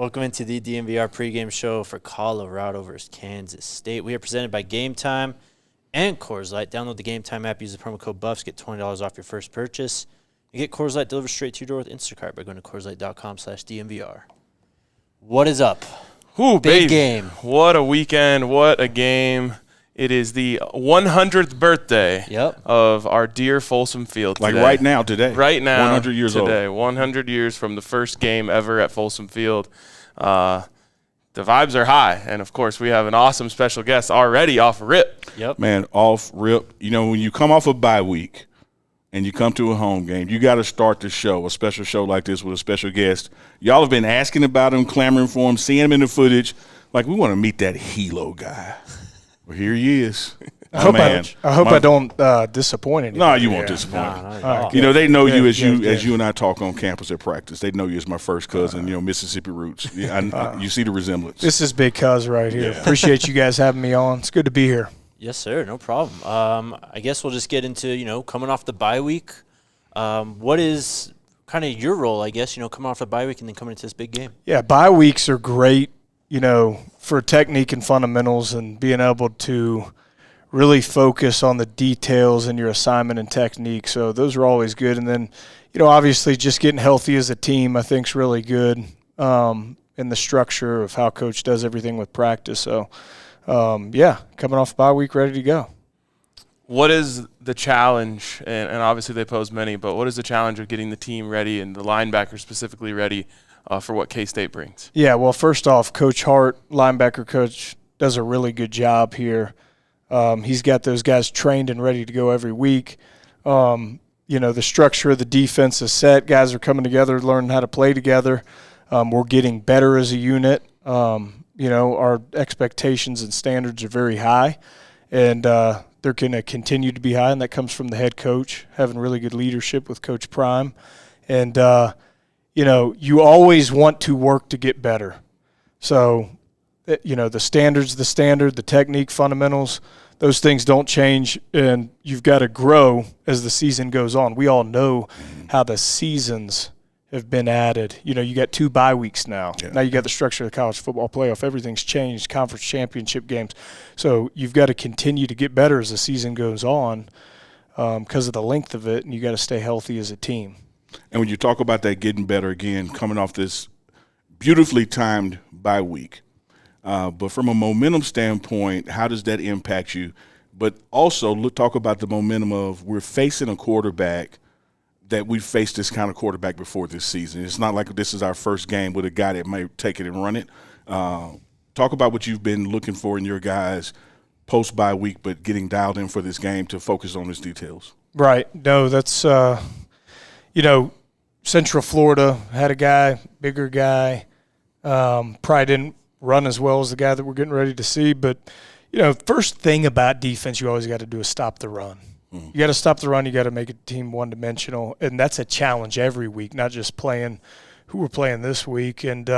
Welcome into the DNVR Pregame Show for Colorado versus Kansas State. We are presented by Game Time and Coors Light. Download the Game Time app, use the promo code BUFFS, get $20 off your first purchase. You get Coors Light delivered straight to your door with Instacart by going to CoorsLight.com/DNVR. What is up? Big baby. Game. What a weekend. What a game. It is the 100th birthday of our dear Folsom Field today. Like right now, today. Right now. 100 years today. old. 100 years from the first game ever at Folsom Field. The vibes are high. And, of course, we have an awesome special guest already off rip. Yep. Man, off rip. You know, when you come off a bye week and you come to a home game, you got to start the show, a special show like this with a special guest. Y'all have been asking about him, clamoring for him, seeing him in the footage. Like, we want to meet that Hilo guy. Well, here he is. I hope I don't disappoint anybody. No, you won't disappoint. No, you know, they know you as you and I talk on campus at practice. They know you as my first cousin, Mississippi roots. You see the resemblance. This is Big Cuz right here. Yeah. Appreciate you guys having me on. It's good to be here. Yes, sir. No problem. I guess we'll just get into, coming off the bye week. What is kind of your role, I guess, coming off the bye week and then coming into this big game? Yeah, bye weeks are great, for technique and fundamentals and being able to really focus on the details in your assignment and technique. So those are always good. And then, obviously just getting healthy as a team I think is really good in the structure of how Coach does everything with practice. So, coming off bye week, ready to go. What is the challenge, and obviously they pose many, but what is the challenge of getting the team ready and the linebackers specifically ready for what K-State brings? Yeah, well, first off, Coach Hart, linebacker coach, does a really good job here. He's got those guys trained and ready to go every week. The structure of the defense is set. Guys are coming together, learning how to play together. We're getting better as a unit. Our expectations and standards are very high, and they're going to continue to be high, and that comes from the head coach, having really good leadership with Coach Prime. And, you always want to work to get better. So, the standard's the standard, the technique, fundamentals, those things don't change, and you've got to grow as the season goes on. We all know how the seasons have been added. You got 2 bye weeks now. Yeah. Now you got the structure of the college football playoff. Everything's changed, conference championship games. So you've got to continue to get better as the season goes on because of the length of it, and you got to stay healthy as a team. And when you talk about that getting better again, coming off this beautifully timed bye week, but from a momentum standpoint, how does that impact you? But also talk about the momentum of we're facing a quarterback that we've faced this kind of quarterback before this season. It's not like this is our first game with a guy that might take it and run it. Talk about what you've been looking for in your guys post-bye week, but getting dialed in for this game to focus on these details. Right. No, that's Central Florida had a guy, bigger guy, probably didn't run as well as the guy that we're getting ready to see. But, first thing about defense you always got to do is stop the run. Mm-hmm. You got to stop the run. You got to make a team one-dimensional, and that's a challenge every week, not just playing who we're playing this week. And,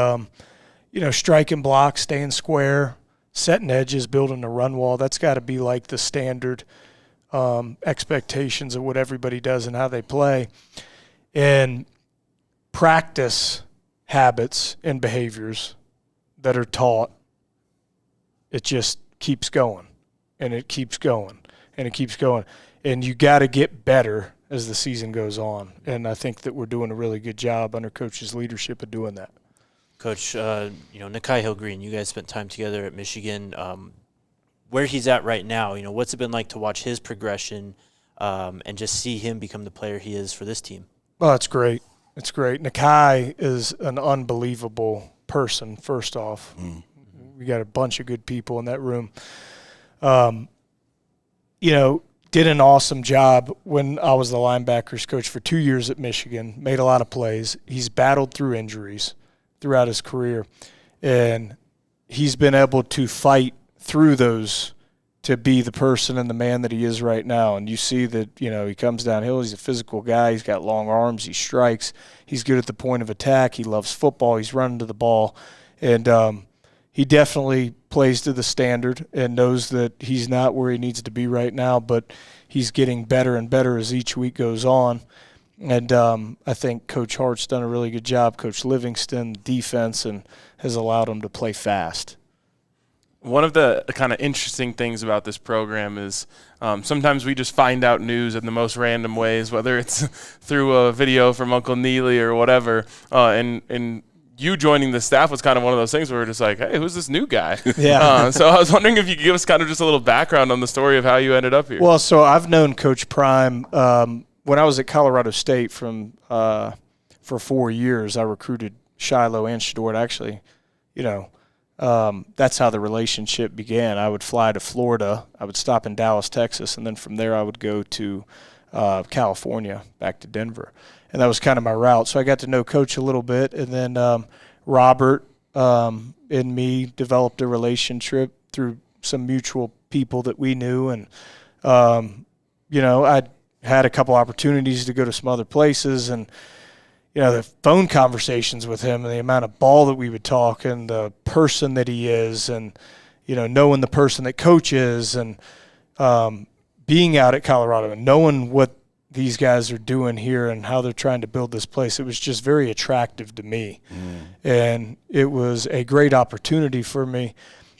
striking blocks, staying square, setting edges, building a run wall, that's got to be like the standard expectations of what everybody does and how they play. And practice habits and behaviors that are taught, it just keeps going, and it keeps going, and it keeps going. And you got to get better as the season goes on. And I think that we're doing a really good job under Coach's leadership of doing that. Coach, Nikai Hill-Green, you guys spent time together at Michigan. Where he's at right now, what's it been like to watch his progression and just see him become the player he is for this team? Well, it's great. It's great. Nikai is an unbelievable person, first off. We got a bunch of good people in that room. Did an awesome job when I was the linebackers coach for 2 years at Michigan, made a lot of plays. He's battled through injuries throughout his career, and he's been able to fight through those to be the person and the man that he is right now. And you see that, he comes downhill. He's a physical guy. He's got long arms. He strikes. He's good at the point of attack. He loves football. He's running to the ball. And he definitely plays to the standard and knows that he's not where he needs to be right now, but he's getting better and better as each week goes on. And I think Coach Hart's done a really good job, Coach Livingston, defense, and has allowed them to play fast. One of the kind of interesting things about this program is sometimes we just find out news in the most random ways, whether it's through a video from Uncle Neely or whatever. And you joining the staff was kind of one of those things where we're just like, hey, who's this new guy? Yeah. So I was wondering if you could give us kind of just a little background on the story of how you ended up here. Well, so I've known Coach Prime when I was at Colorado State for 4 years. I recruited Shiloh and Shadort. Actually, that's how the relationship began. I would fly to Florida. I would stop in Dallas, Texas, and then from there I would go to California, back to Denver. And that was kind of my route. So I got to know Coach a little bit, and then Robert and me developed a relationship through some mutual people that we knew. And, I'd had a couple opportunities to go to some other places, and the phone conversations with him and the amount of ball that we would talk and the person that he is, and, knowing the person that Coach is, and being out at Colorado and knowing what these guys are doing here and how they're trying to build this place, it was just very attractive to me. And it was a great opportunity for me.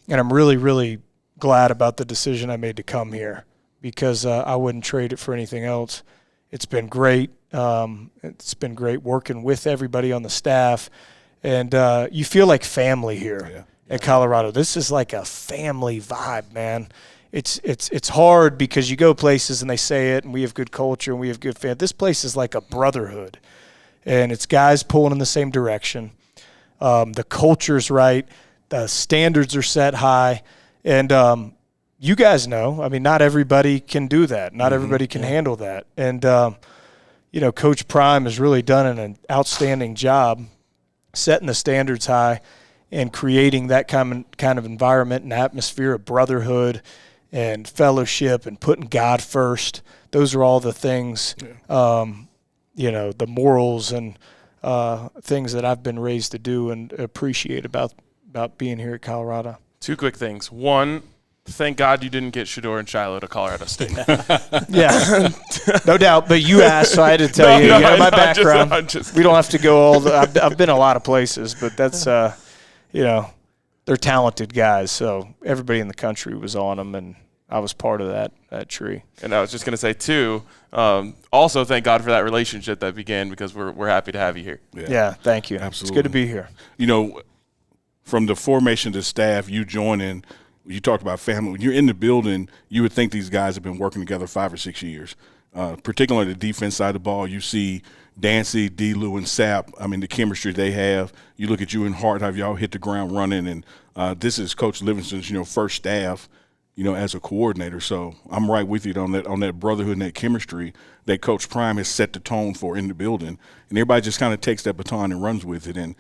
And I'm really, really glad about the decision I made to come here, because I wouldn't trade it for anything else. It's been great. It's been great working with everybody on the staff, and you feel like family here at Colorado. This is like a family vibe, man. It's hard because you go places and they say it, and we have good culture and we have good fans. This place is like a brotherhood, and it's guys pulling in the same direction. The culture's right. The standards are set high, and you guys know, not everybody can do that. Not everybody can handle that. And, Coach Prime has really done an outstanding job setting the standards high and creating that kind of environment and atmosphere of brotherhood and fellowship and putting God first. Those are all the things, the morals and things that I've been raised to do and appreciate about being here at Colorado. Two quick things. One, thank God you didn't get Shador and Shiloh to Colorado State. Yeah, no doubt. But you asked, so I had to tell you. My background. We don't have to go all the. I've been a lot of places, but that's they're talented guys. So everybody in the country was on them, and I was part of that tree. And I was just going to say too. Also, thank God for that relationship that began, because we're happy to have you here. Yeah, thank you. Absolutely, it's good to be here. From the formation to staff, you joining. You talked about family. When you're in the building, you would think these guys have been working together 5 or 6 years. Particularly the defense side of the ball, you see Dancy, D-Lou, and Sapp. The chemistry they have. You look at you and Hart, how y'all hit the ground running. And this is Coach Livingston's, first staff, as a coordinator. So I'm right with you on that brotherhood and that chemistry that Coach Prime has set the tone for in the building. And everybody just kind of takes that baton and runs with it. And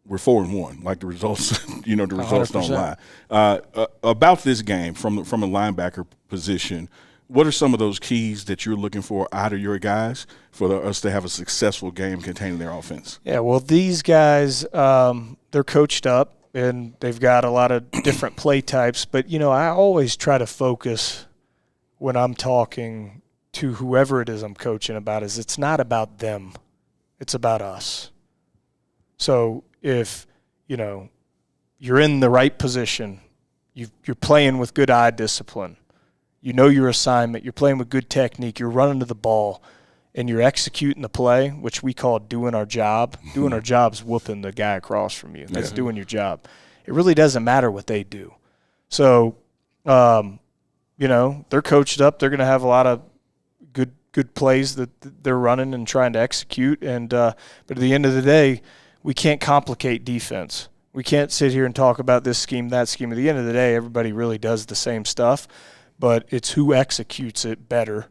we're 4-1. Like the results, the results 100%. Don't lie. About this game, from a linebacker position, what are some of those keys that you're looking for out of your guys for us to have a successful game containing their offense? Yeah, well, these guys, they're coached up, and they've got a lot of different play types. But, I always try to focus when I'm talking to whoever it is I'm coaching about is it's not about them. It's about us. So if, you're in the right position, you're playing with good eye discipline, your assignment, you're playing with good technique, you're running to the ball, and you're executing the play, which we call doing our job. Doing our job is whooping the guy across from you. That's doing your job. It really doesn't matter what they do. So, they're coached up. They're going to have a lot of good plays that they're running and trying to execute. And but at the end of the day, we can't complicate defense. We can't sit here and talk about this scheme, that scheme. At the end of the day, everybody really does the same stuff, but it's who executes it better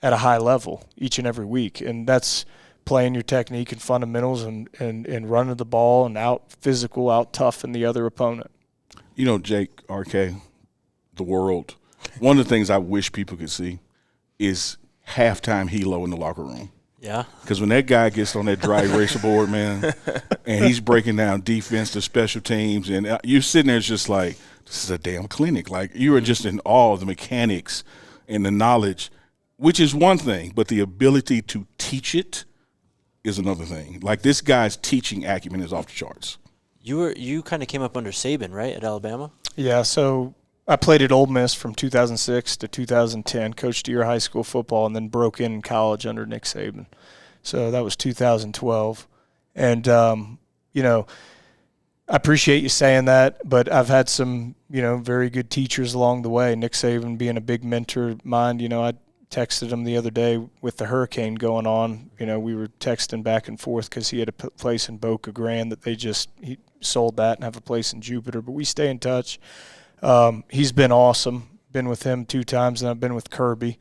at a high level each and every week. And that's playing your technique and fundamentals and running the ball and out physical, out tough in the other opponent. Jake, RK, the world, one of the things I wish people could see is halftime Hilo in the locker room. Yeah. Because when that guy gets on that dry eraser board, man, and he's breaking down defense to special teams, and you're sitting there just like, this is a damn clinic. Like, you are just in awe of the mechanics and the knowledge, which is one thing, but the ability to teach it is another thing. Like, this guy's teaching acumen is off the charts. You kind of came up under Saban, right, at Alabama? Yeah, so I played at Ole Miss from 2006 to 2010, coached a year of high school football, and then broke in college under Nick Saban. So that was 2012. And, I appreciate you saying that, but I've had some, very good teachers along the way. Nick Saban being a big mentor of mine. I texted him the other day with the hurricane going on. We were texting back and forth because he had a place in Boca Grande that he sold that and have a place in Jupiter. But we stay in touch. He's been awesome. Been with him 2 times, and I've been with Kirby.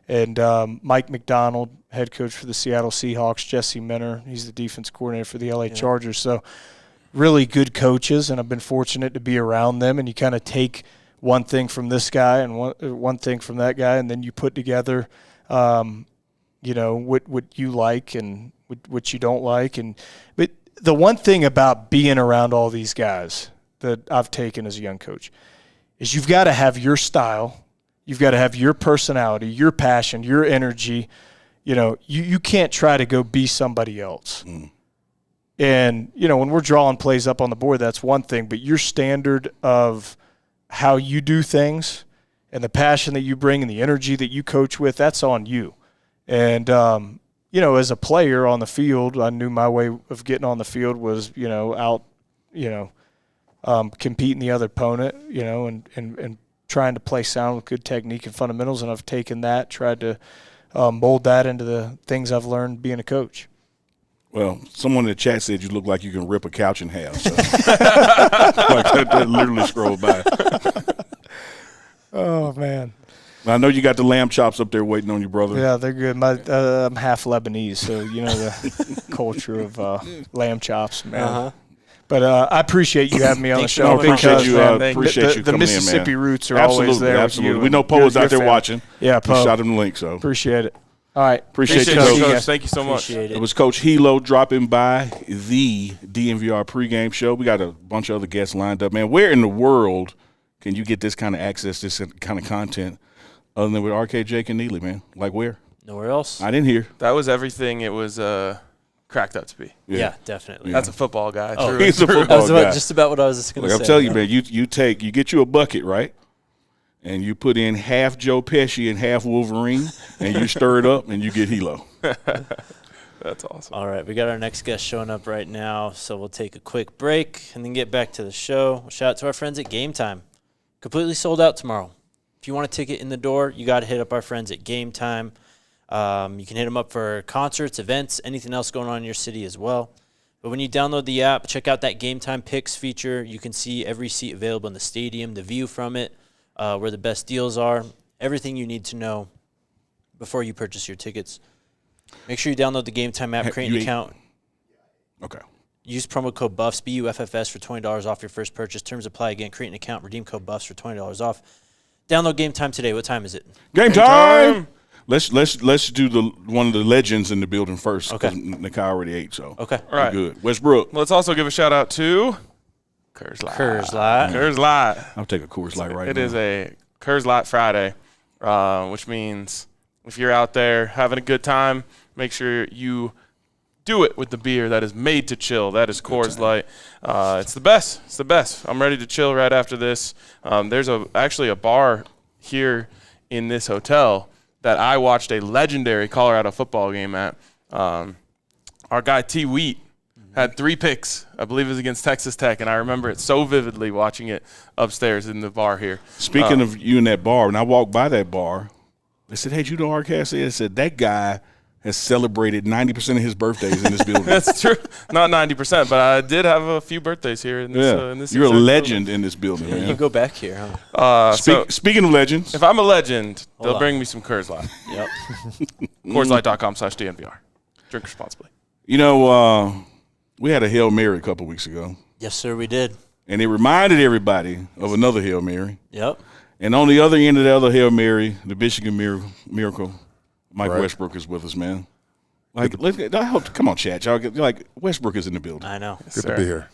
And Mike McDonald, head coach for the Seattle Seahawks. Jesse Minter, he's the defense coordinator for the LA Chargers. So really good coaches, and I've been fortunate to be around them. And you kind of take one thing from this guy and one thing from that guy, and then you put together, what you like and what you don't like. But the one thing about being around all these guys that I've taken as a young coach is you've got to have your style, you've got to have your personality, your passion, your energy. You can't try to go be somebody else. And, when we're drawing plays up on the board, that's one thing. But your standard of how you do things and the passion that you bring and the energy that you coach with, that's on you. And, as a player on the field, I knew my way of getting on the field was, out, competing the other opponent, and trying to play sound with good technique and fundamentals. And I've taken that, tried to mold that into the things I've learned being a coach. Well, someone in the chat said you look like you can rip a couch in half. So. that literally scrolled by. Oh, man. I know you got the lamb chops up there waiting on you, brother. Yeah, they're good. I'm half Lebanese, so the culture of lamb chops, man. Uh-huh. But I appreciate you having me on the show. No, appreciate you. Appreciate you the coming Mississippi in, man. roots are always there. Absolutely. With you. We know Poe's out there fan. watching. Yeah, Poe. We shot him the link, so. Appreciate it. All right. Appreciate you, Coach. Coach. Thank you so much. It was Coach Hilo dropping by the DNVR Pregame Show. We got a bunch of other guests lined up. Man, where in the world can you get this kind of access, this kind of content, other than with RK, Jake, and Neely, man? Like where? Nowhere else. I didn't hear. That was everything it was cracked up to be. Yeah, definitely. That's a football guy. Oh, True. He's a That football was guy. just about what I was going to say. I'm telling you, man, you get you a bucket, right? And you put in half Joe Pesci and half Wolverine, and you stir it up, and you get Hilo. That's awesome. All right, we got our next guest showing up right now, so we'll take a quick break and then get back to the show. Shout out to our friends at Game Time. Completely sold out tomorrow. If you want a ticket in the door, you got to hit up our friends at Game Time. You can hit them up for concerts, events, anything else going on in your city as well. But when you download the app, check out that Game Time Picks feature. You can see every seat available in the stadium, the view from it, where the best deals are, everything you need to know before you purchase your tickets. Make sure you download the Game Time app, create an account. Okay. Use promo code BUFFS, BUFFS, for $20 off your first purchase. Terms apply. Again, create an account, redeem code BUFFS for $20 off. Download Game Time today. What time is it? Game time! Let's do one of the legends in the building first. Okay. Nikai already ate, so. Okay. All right. Good. Westbrook. Let's also give a shout out to Coors Light. Coors Light. I'll take a Coors Light right now. It is a Coors Light Friday, which means if you're out there having a good time, make sure you do it with the beer that is made to chill. That is Coors Light. It's the best. It's the best. I'm ready to chill right after this. There's actually a bar here in this hotel that I watched a legendary Colorado football game at. Our guy T. Wheat had 3 picks. I believe it was against Texas Tech, and I remember it so vividly watching it upstairs in the bar here. Speaking of you in that bar, when I walked by that bar, they said, hey, you know RK? They said, that guy has celebrated 90% of his birthdays in this building. That's true. Not 90%, but I did have a few birthdays here in this. In this You're a exact legend building. in this building, You man. go back here, huh? Speaking of legends. If I'm a legend, Hold they'll on. bring me some Coors Light. Yep. CoorsLight.com/DNVR. Drink responsibly. You know, we had a Hail Mary a couple weeks ago, Yes, sir, we did. and it reminded everybody of another Hail Mary. Yep. And on the other end of the other Hail Mary, the Michigan Miracle, Mike Westbrook is with us, man. Come on, chat, y'all. Like, Westbrook is in the building. I know. Good to be here.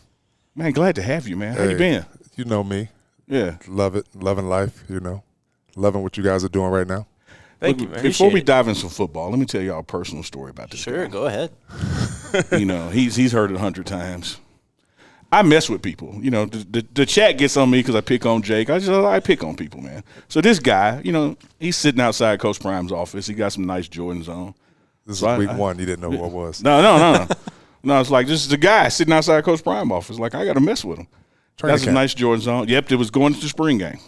Man, glad to have you, man. How you Hey, been? You know me. Yeah. Love it. Loving life, Loving what you guys are doing right now. Thank you, man. Before we it. dive into some football, let me tell y'all a personal story about this Sure, guy. go ahead. You know, he's heard it 100 times. I mess with people. You know, the chat gets on me because I pick on Jake. I pick on people, man. So this guy, you know, he's sitting outside Coach Prime's office. He got some nice Jordans on. This is week one. You didn't know who I was. No. No, it's like, this is the guy sitting outside Coach Prime's office. Like, I got to mess with him. Got some nice Jordans on. Yep, it was going to the spring game.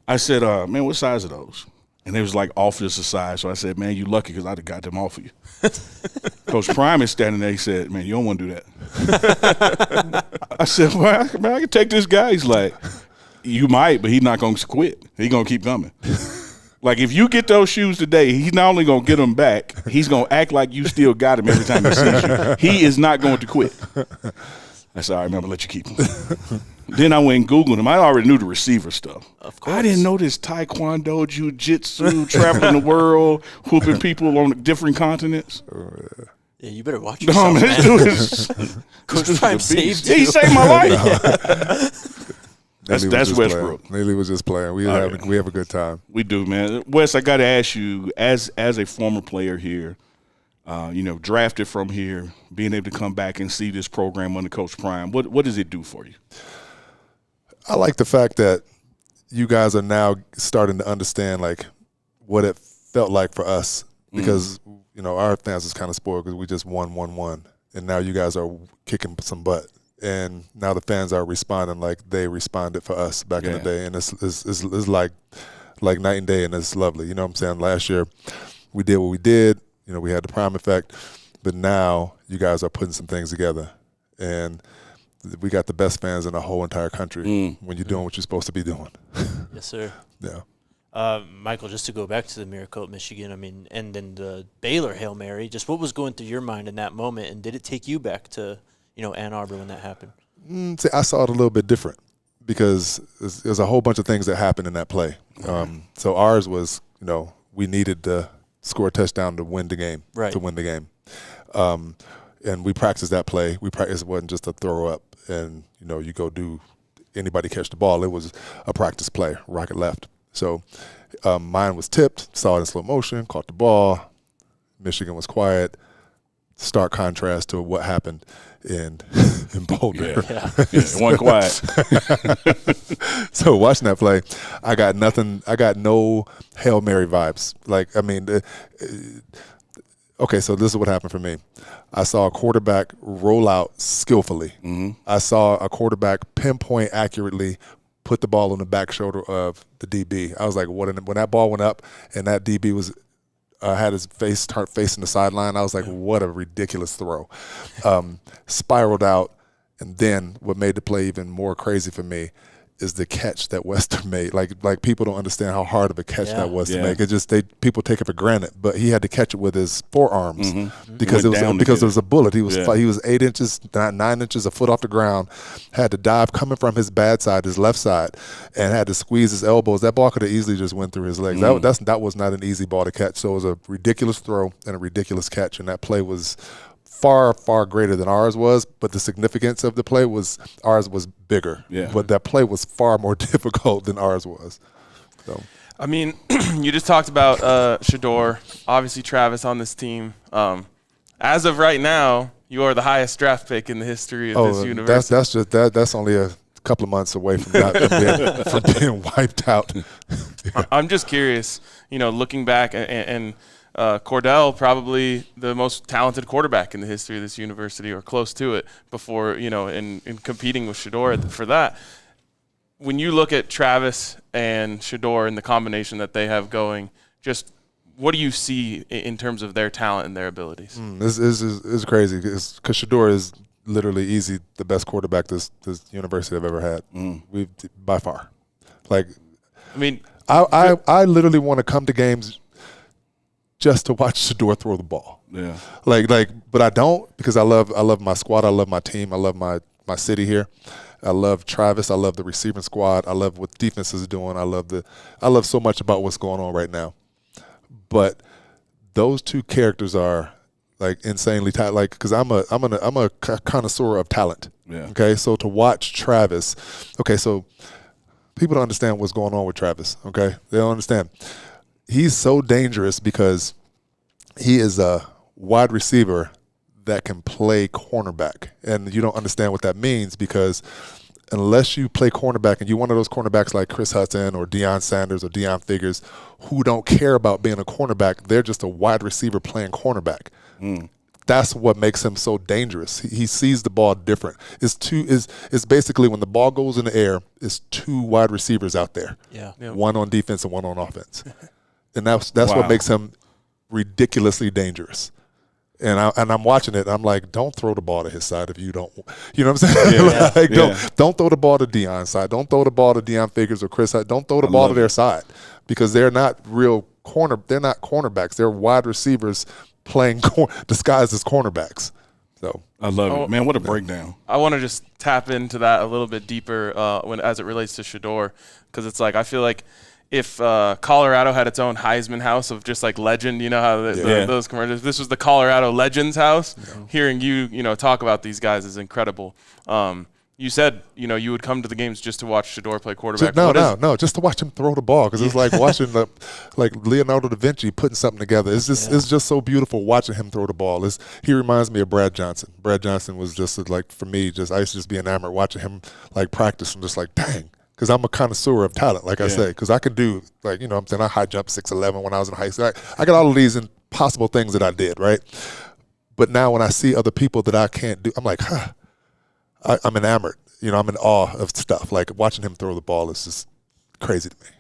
I said, man, what size are those? And they was like off this size. So I said, man, you lucky because I'd have got them off of you. Coach Prime is standing there. He said, man, you don't want to do that. I said, well, I can take this guy. He's like, you might, but he's not going to quit. He's going to keep coming. Like, if you get those shoes today, he's not only going to get them back, he's going to act like you still got him every time he sees you. He is not going to quit. I said, all right, man, I'm going to let you keep him. Then I went and Googled him. I already knew the receiver stuff. Of course. I didn't know this taekwondo, jiu-jitsu, traveling the world, whooping people on different continents. Yeah, you better watch No, yourself, man, man. this dude is Coach Prime saved Yeah, he you. saved my life. That's Westbrook. Neely was just playing. We have a good time. We do, man. Wes, I got to ask you, as a former player here, you know, drafted from here, being able to come back and see this program under Coach Prime, what does it do for you? I like the fact that you guys are now starting to understand, like, what it felt like for us because, you know, our fans is kind of spoiled because we just won, and now you guys are kicking some butt. And now the fans are responding like they responded for us back in the day. And it's like night and day, and it's lovely. You know what I'm saying? Last year we did what we did. You know, we had the Prime effect. But now you guys are putting some things together. And we got the best fans in the whole entire country when you're doing what you're supposed to be doing. Yes, sir. Yeah. Michael, just to go back to the Miracle at Michigan, I mean, and then the Baylor Hail Mary, just what was going through your mind in that moment, and did it take you back to, you know, Ann Arbor when that happened? See, I saw it a little bit different because there's a whole bunch of things that happened in that play. So ours was, you know, we needed to score a touchdown to win the game, and we practiced that play. It wasn't just a throw up and, you know, you go do anybody catch the ball. It was a practice play, rocket left. So mine was tipped, saw it in slow motion, caught the ball. Michigan was quiet. Stark contrast to what happened in Boulder. One quiet. So watching that play, I got no Hail Mary vibes. Like, I mean, okay, so this is what happened for me. I saw a quarterback roll out skillfully. I saw a quarterback pinpoint accurately put the ball on the back shoulder of the DB. I was like, when that ball went up and that DB was had his face start facing the sideline, I was like, what a ridiculous throw. Spiraled out, and then what made the play even more crazy for me is the catch that Western made. Like people don't understand how hard of a catch that was to make. It just people take it for granted, but he had to catch it with his forearms because it was a bullet. He was 8 inches, 9 inches, a foot off the ground. Had to dive coming from his bad side, his left side, and had to squeeze his elbows. That ball could have easily just went through his legs. That was not an easy ball to catch. So it was a ridiculous throw and a ridiculous catch, and that play was far, far greater than ours was, but the significance of the play was ours was bigger. Yeah. But that play was far more difficult than ours was. So, I mean, you just talked about Shedeur, obviously Travis on this team. As of right now, you are the highest draft pick in the history of this university. That's only a couple of months away from being wiped out. I'm just curious, you know, looking back and Cordell, probably the most talented quarterback in the history of this university, or close to it, before, you know, in competing with Shedeur for that. When you look at Travis and Shedeur and the combination that they have going, just what do you see in terms of their talent and their abilities? This is crazy because Shedeur is literally easy the best quarterback this university I've ever had. We've by far. Like, I mean, I literally want to come to games just to watch Shedeur throw the ball. Yeah. But I don't, because I love my squad. I love my team. I love my city here. I love Travis. I love the receiving squad. I love what defense is doing. I love so much about what's going on right now. But those two characters are like insanely talented. Like, because I'm a connoisseur of talent. Yeah. Okay. So to watch Travis. Okay. So people don't understand what's going on with Travis. Okay. They don't understand. He's so dangerous because he is a wide receiver that can play cornerback. And you don't understand what that means because unless you play cornerback and you're one of those cornerbacks like Chris Hudson or Deion Sanders or Deion Figures who don't care about being a cornerback, they're just a wide receiver playing cornerback. That's what makes him so dangerous. He sees the ball different. It's basically when the ball goes in the air, it's two wide receivers out there. Yeah. One on defense and one on offense. And that's what makes him ridiculously dangerous. And I'm watching it. I'm like, don't throw the ball to his side if you don't. You know what I'm saying? Don't throw the ball to Deion's side. Don't throw the ball to Deion Figures or Chris. Don't throw the ball to their side because they're not real They're not cornerbacks. They're wide receivers playing disguised as cornerbacks. So I love it, man. What a breakdown! I want to just tap into that a little bit deeper as it relates to Shedeur, because it's like I feel like if Colorado had its own Heisman house of just like legend, you know how those commercials. This was the Colorado Legends house. Yeah. Hearing you talk about these guys is incredible. You said, you would come to the games just to watch Shedeur play quarterback. No, just to watch him throw the ball because it's like watching like Leonardo da Vinci putting something together. It's just so beautiful watching him throw the ball. He reminds me of Brad Johnson. Brad Johnson was just like, for me, I used to just be enamored watching him like practice and just like, dang, because I'm a connoisseur of talent, like I say, because I can do like, I'm saying I high jump 6'11" when I was in high school. I got all of these impossible things that I did, right? But now when I see other people that I can't do, I'm like, I'm enamored. I'm in awe of stuff. Like watching him throw the ball is just crazy to me.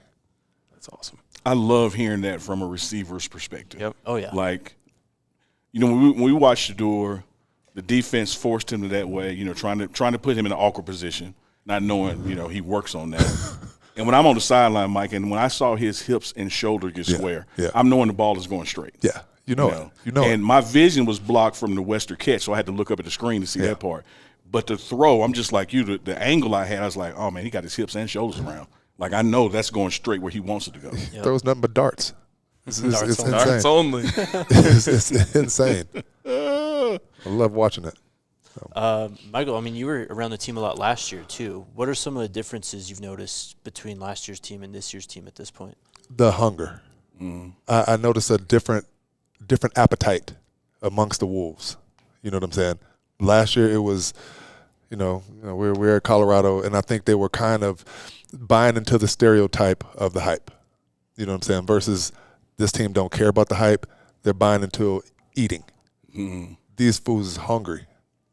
That's awesome. I love hearing that from a receiver's perspective. Yep. Oh, yeah. Like, when we watched Shedeur, the defense forced him to that way, trying to put him in an awkward position, not knowing, he works on that. And when I'm on the sideline, Mike, and when I saw his hips and shoulder get square, I'm knowing the ball is going straight. Yeah. You know it. And my vision was blocked from the Western catch, so I had to look up at the screen to see that part. But the throw, I'm just like you. The angle I had, I was like, oh, man, he got his hips and shoulders around. Like, I know that's going straight where he wants it to go. He throws nothing but darts. It's insane. Darts only. it's insane. I love watching it. So. Michael, you were around the team a lot last year, too. What are some of the differences you've noticed between last year's team and this year's team at this point? The hunger. I noticed a different appetite amongst the Wolves. You know what I'm saying? Last year it was, we're at Colorado, and I think they were kind of buying into the stereotype of the hype. You know what I'm saying? Versus this team don't care about the hype. They're buying into eating. These fools is hungry,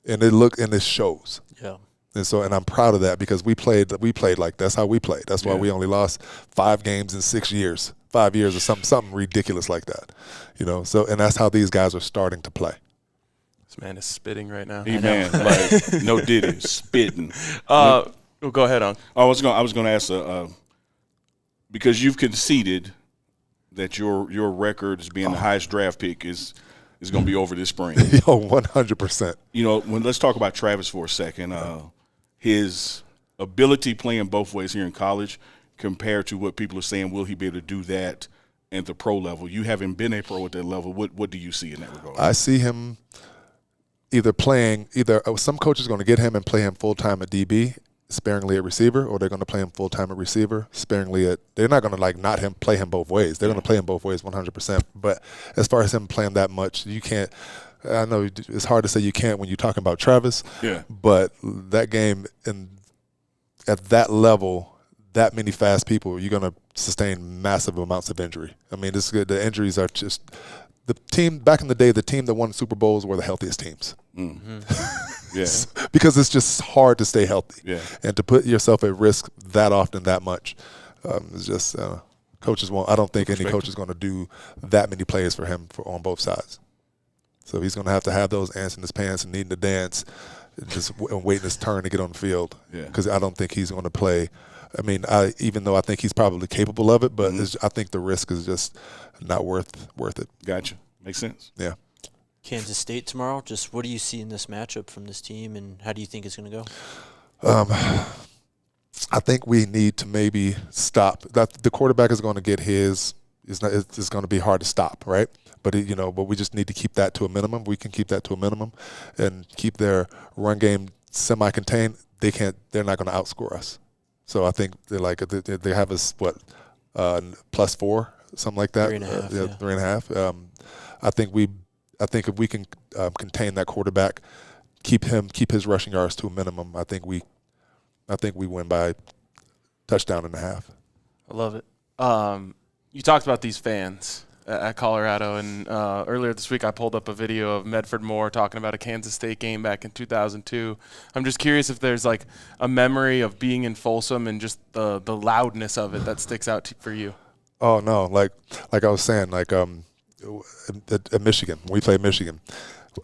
and it shows. Yeah. And I'm proud of that because we played like that's how we played. That's why we only lost 5 games in 6 years, 5 years or something ridiculous like that. And that's how these guys are starting to play. This man is spitting right now. Man, like no diddy, spitting. Go ahead, Unc. I was going to ask because you've conceded that your record as being the highest draft pick is going to be over this spring. 100%. Let's talk about Travis for a second. His ability playing both ways here in college compared to what people are saying, will he be able to do that at the pro level? You haven't been a pro at that level. What do you see in that regard? I see him some coach is going to get him and play him full-time at DB, sparingly at receiver, or they're going to play him full-time at receiver, sparingly at – they're not going to play him both ways. They're going to play him both ways 100%. But as far as him playing that much, you can't – I know it's hard to say you can't when you're talking about Travis. Yeah. But that game at that level, that many fast people, you're going to sustain massive amounts of injury. This is good. The injuries are just – the team back in the day, the team that won Super Bowls were the healthiest teams. Because it's just hard to stay healthy. Yeah. And to put yourself at risk that often, that much, it's just coaches won't. I don't think any coach is going to do that many plays for him on both sides. So he's going to have those ants in his pants and needing to dance, just waiting his turn to get on the field. Because I don't think he's going to play. Even though I think he's probably capable of it, but I think the risk is just not worth it. Gotcha. Makes sense. Yeah. Kansas State tomorrow. Just what do you see in this matchup from this team, and how do you think it's going to go? I think we need to maybe stop. The quarterback is going to get his. It's going to be hard to stop, right? But but we just need to keep that to a minimum. We can keep that to a minimum, and keep their run game semi-contained. They're not going to outscore us. So I think they have us +4, something like that. 3.5. 3.5. I think we I think if we can contain that quarterback, keep his rushing yards to a minimum, I think we win by touchdown and a half. I love it. You talked about these fans at Colorado, and earlier this week I pulled up a video of Medford Moore talking about a Kansas State game back in 2002. I'm just curious if there's like a memory of being in Folsom and just the loudness of it that sticks out for you. Oh no, like I was saying, like at Michigan, when we played Michigan,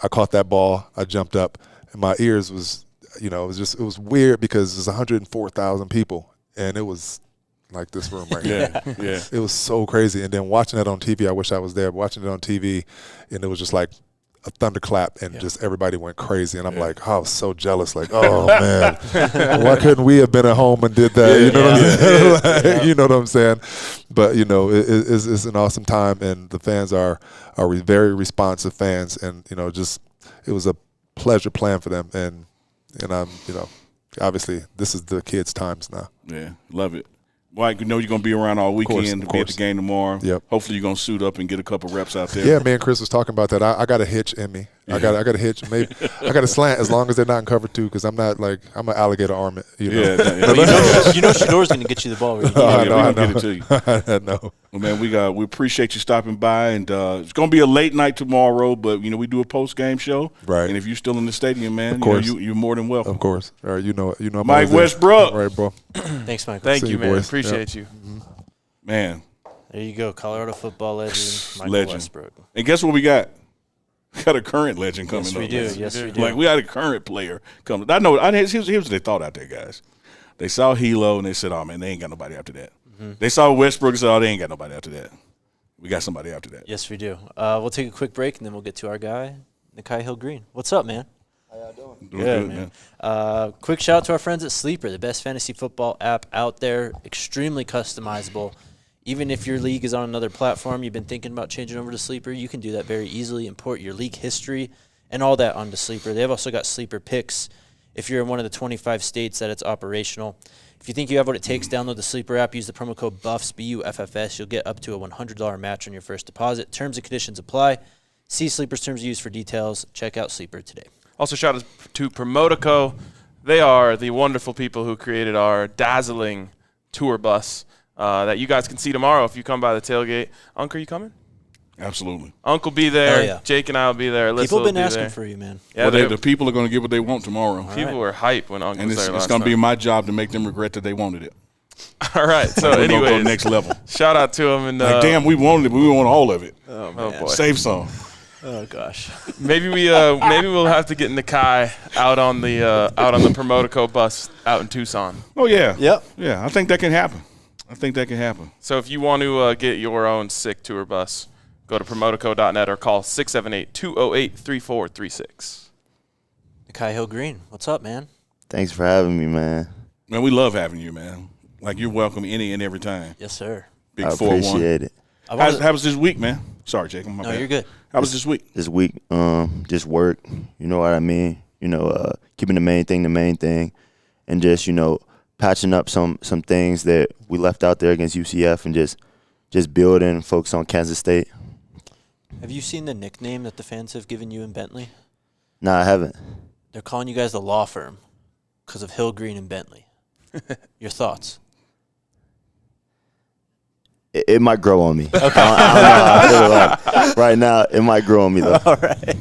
I caught that ball, I jumped up, and my ears was, it was weird because there's 104,000 people, and it was like this room right here. Yeah. It was so crazy. And then watching it on TV, I wish I was there, watching it on TV, and it was just like a thunderclap, and just everybody went crazy. And I'm like, I was so jealous. Like, oh, man, why couldn't we have been at home and did that? You know what I'm saying? Like, you know what I'm saying? But, it's an awesome time, and the fans are very responsive fans. And, it was a pleasure playing for them. And I'm, obviously this is the kids' times now. Yeah, love it. Mike, you're going to be around all weekend to be at the game tomorrow. Yep. Hopefully you're going to suit up and get a couple reps out there. Yeah, me and Chris was talking about that. I got a hitch in me. Yeah. I got a hitch. Maybe I got a slant as long as they're not in cover two, because I'm not like I'm an alligator arm. Yeah. Shador's going to get you the ball. Right? We're going to get it to you. I know. Well, man, we appreciate you stopping by, and it's going to be a late night tomorrow, but we do a post game show, right? And if you're still in the stadium, man, of course. You're more than welcome. Of course. All right, you know, Mike Westbrook, right, bro? Thanks, Mike. Thank See you, man. boys. Appreciate you, man. There you go, Colorado football legend, Michael Westbrook. And guess what we got? We got a current legend coming up. Yes, we do. Like, we got a current player coming. I know. Here's what they thought out there, guys. They saw Hilo, and they said, oh, man, they ain't got nobody after that. Mm-hmm. They saw Westbrook and said, oh, they ain't got nobody after that. We got somebody after that. Yes, we do. We'll take a quick break, and then we'll get to our guy, Nikai Hill Green. What's up, man? How y'all doing? Doing good, man. Quick shout out to our friends at Sleeper, the best fantasy football app out there. Extremely customizable. Even if your league is on another platform, you've been thinking about changing over to Sleeper, you can do that very easily. Import your league history and all that onto Sleeper. They've also got Sleeper Picks if you're in one of the 25 states that it's operational. If you think you have what it takes, download the Sleeper app. Use the promo code BUFFS, BUFFS. You'll get up to a $100 match on your first deposit. Terms and conditions apply. See Sleeper's terms of use for details. Check out Sleeper today. Also, shout out to Promotico. They are the wonderful people who created our dazzling tour bus that you guys can see tomorrow if you come by the tailgate. Unc, are you coming? Absolutely. Unc will be there. Oh, yeah. Jake and I will be there. People have been be asking there. for you, man. Yeah, well, the people are going to get what they want tomorrow. People were hype when Unc was there last it's going to be time. my job to make them regret that they wanted it. All right. So, we're anyway, go next level. Shout out to them. And damn, we wanted it, but we want all of it. Oh, man. boy. Save some. Oh, gosh. Maybe we'll have to get Nikai out on the Promotico bus out in Tucson. Oh yeah. Yep. Yeah, I think that can happen. So if you want to get your own sick tour bus, go to promotico.net or call 678-208-3436. Nikai Hill Green, what's up, man? Thanks for having me, man. Man, we love having you, man. Like, you're welcome any and every time. Yes, sir. Big I 4-1. appreciate it. How was this week, man? Sorry, Jacob. My No, bad. you're good. How was this week? This week, just work. You know what I mean? Keeping the main thing, and just patching up some things that we left out there against UCF, and just building, focus on Kansas State. Have you seen the nickname that the fans have given you in Bentley? No, I haven't. They're calling you guys the law firm because of Hill, Green, and Bentley. Your thoughts? It might grow on me. Okay. I feel like right now, it might grow on me, though. All right.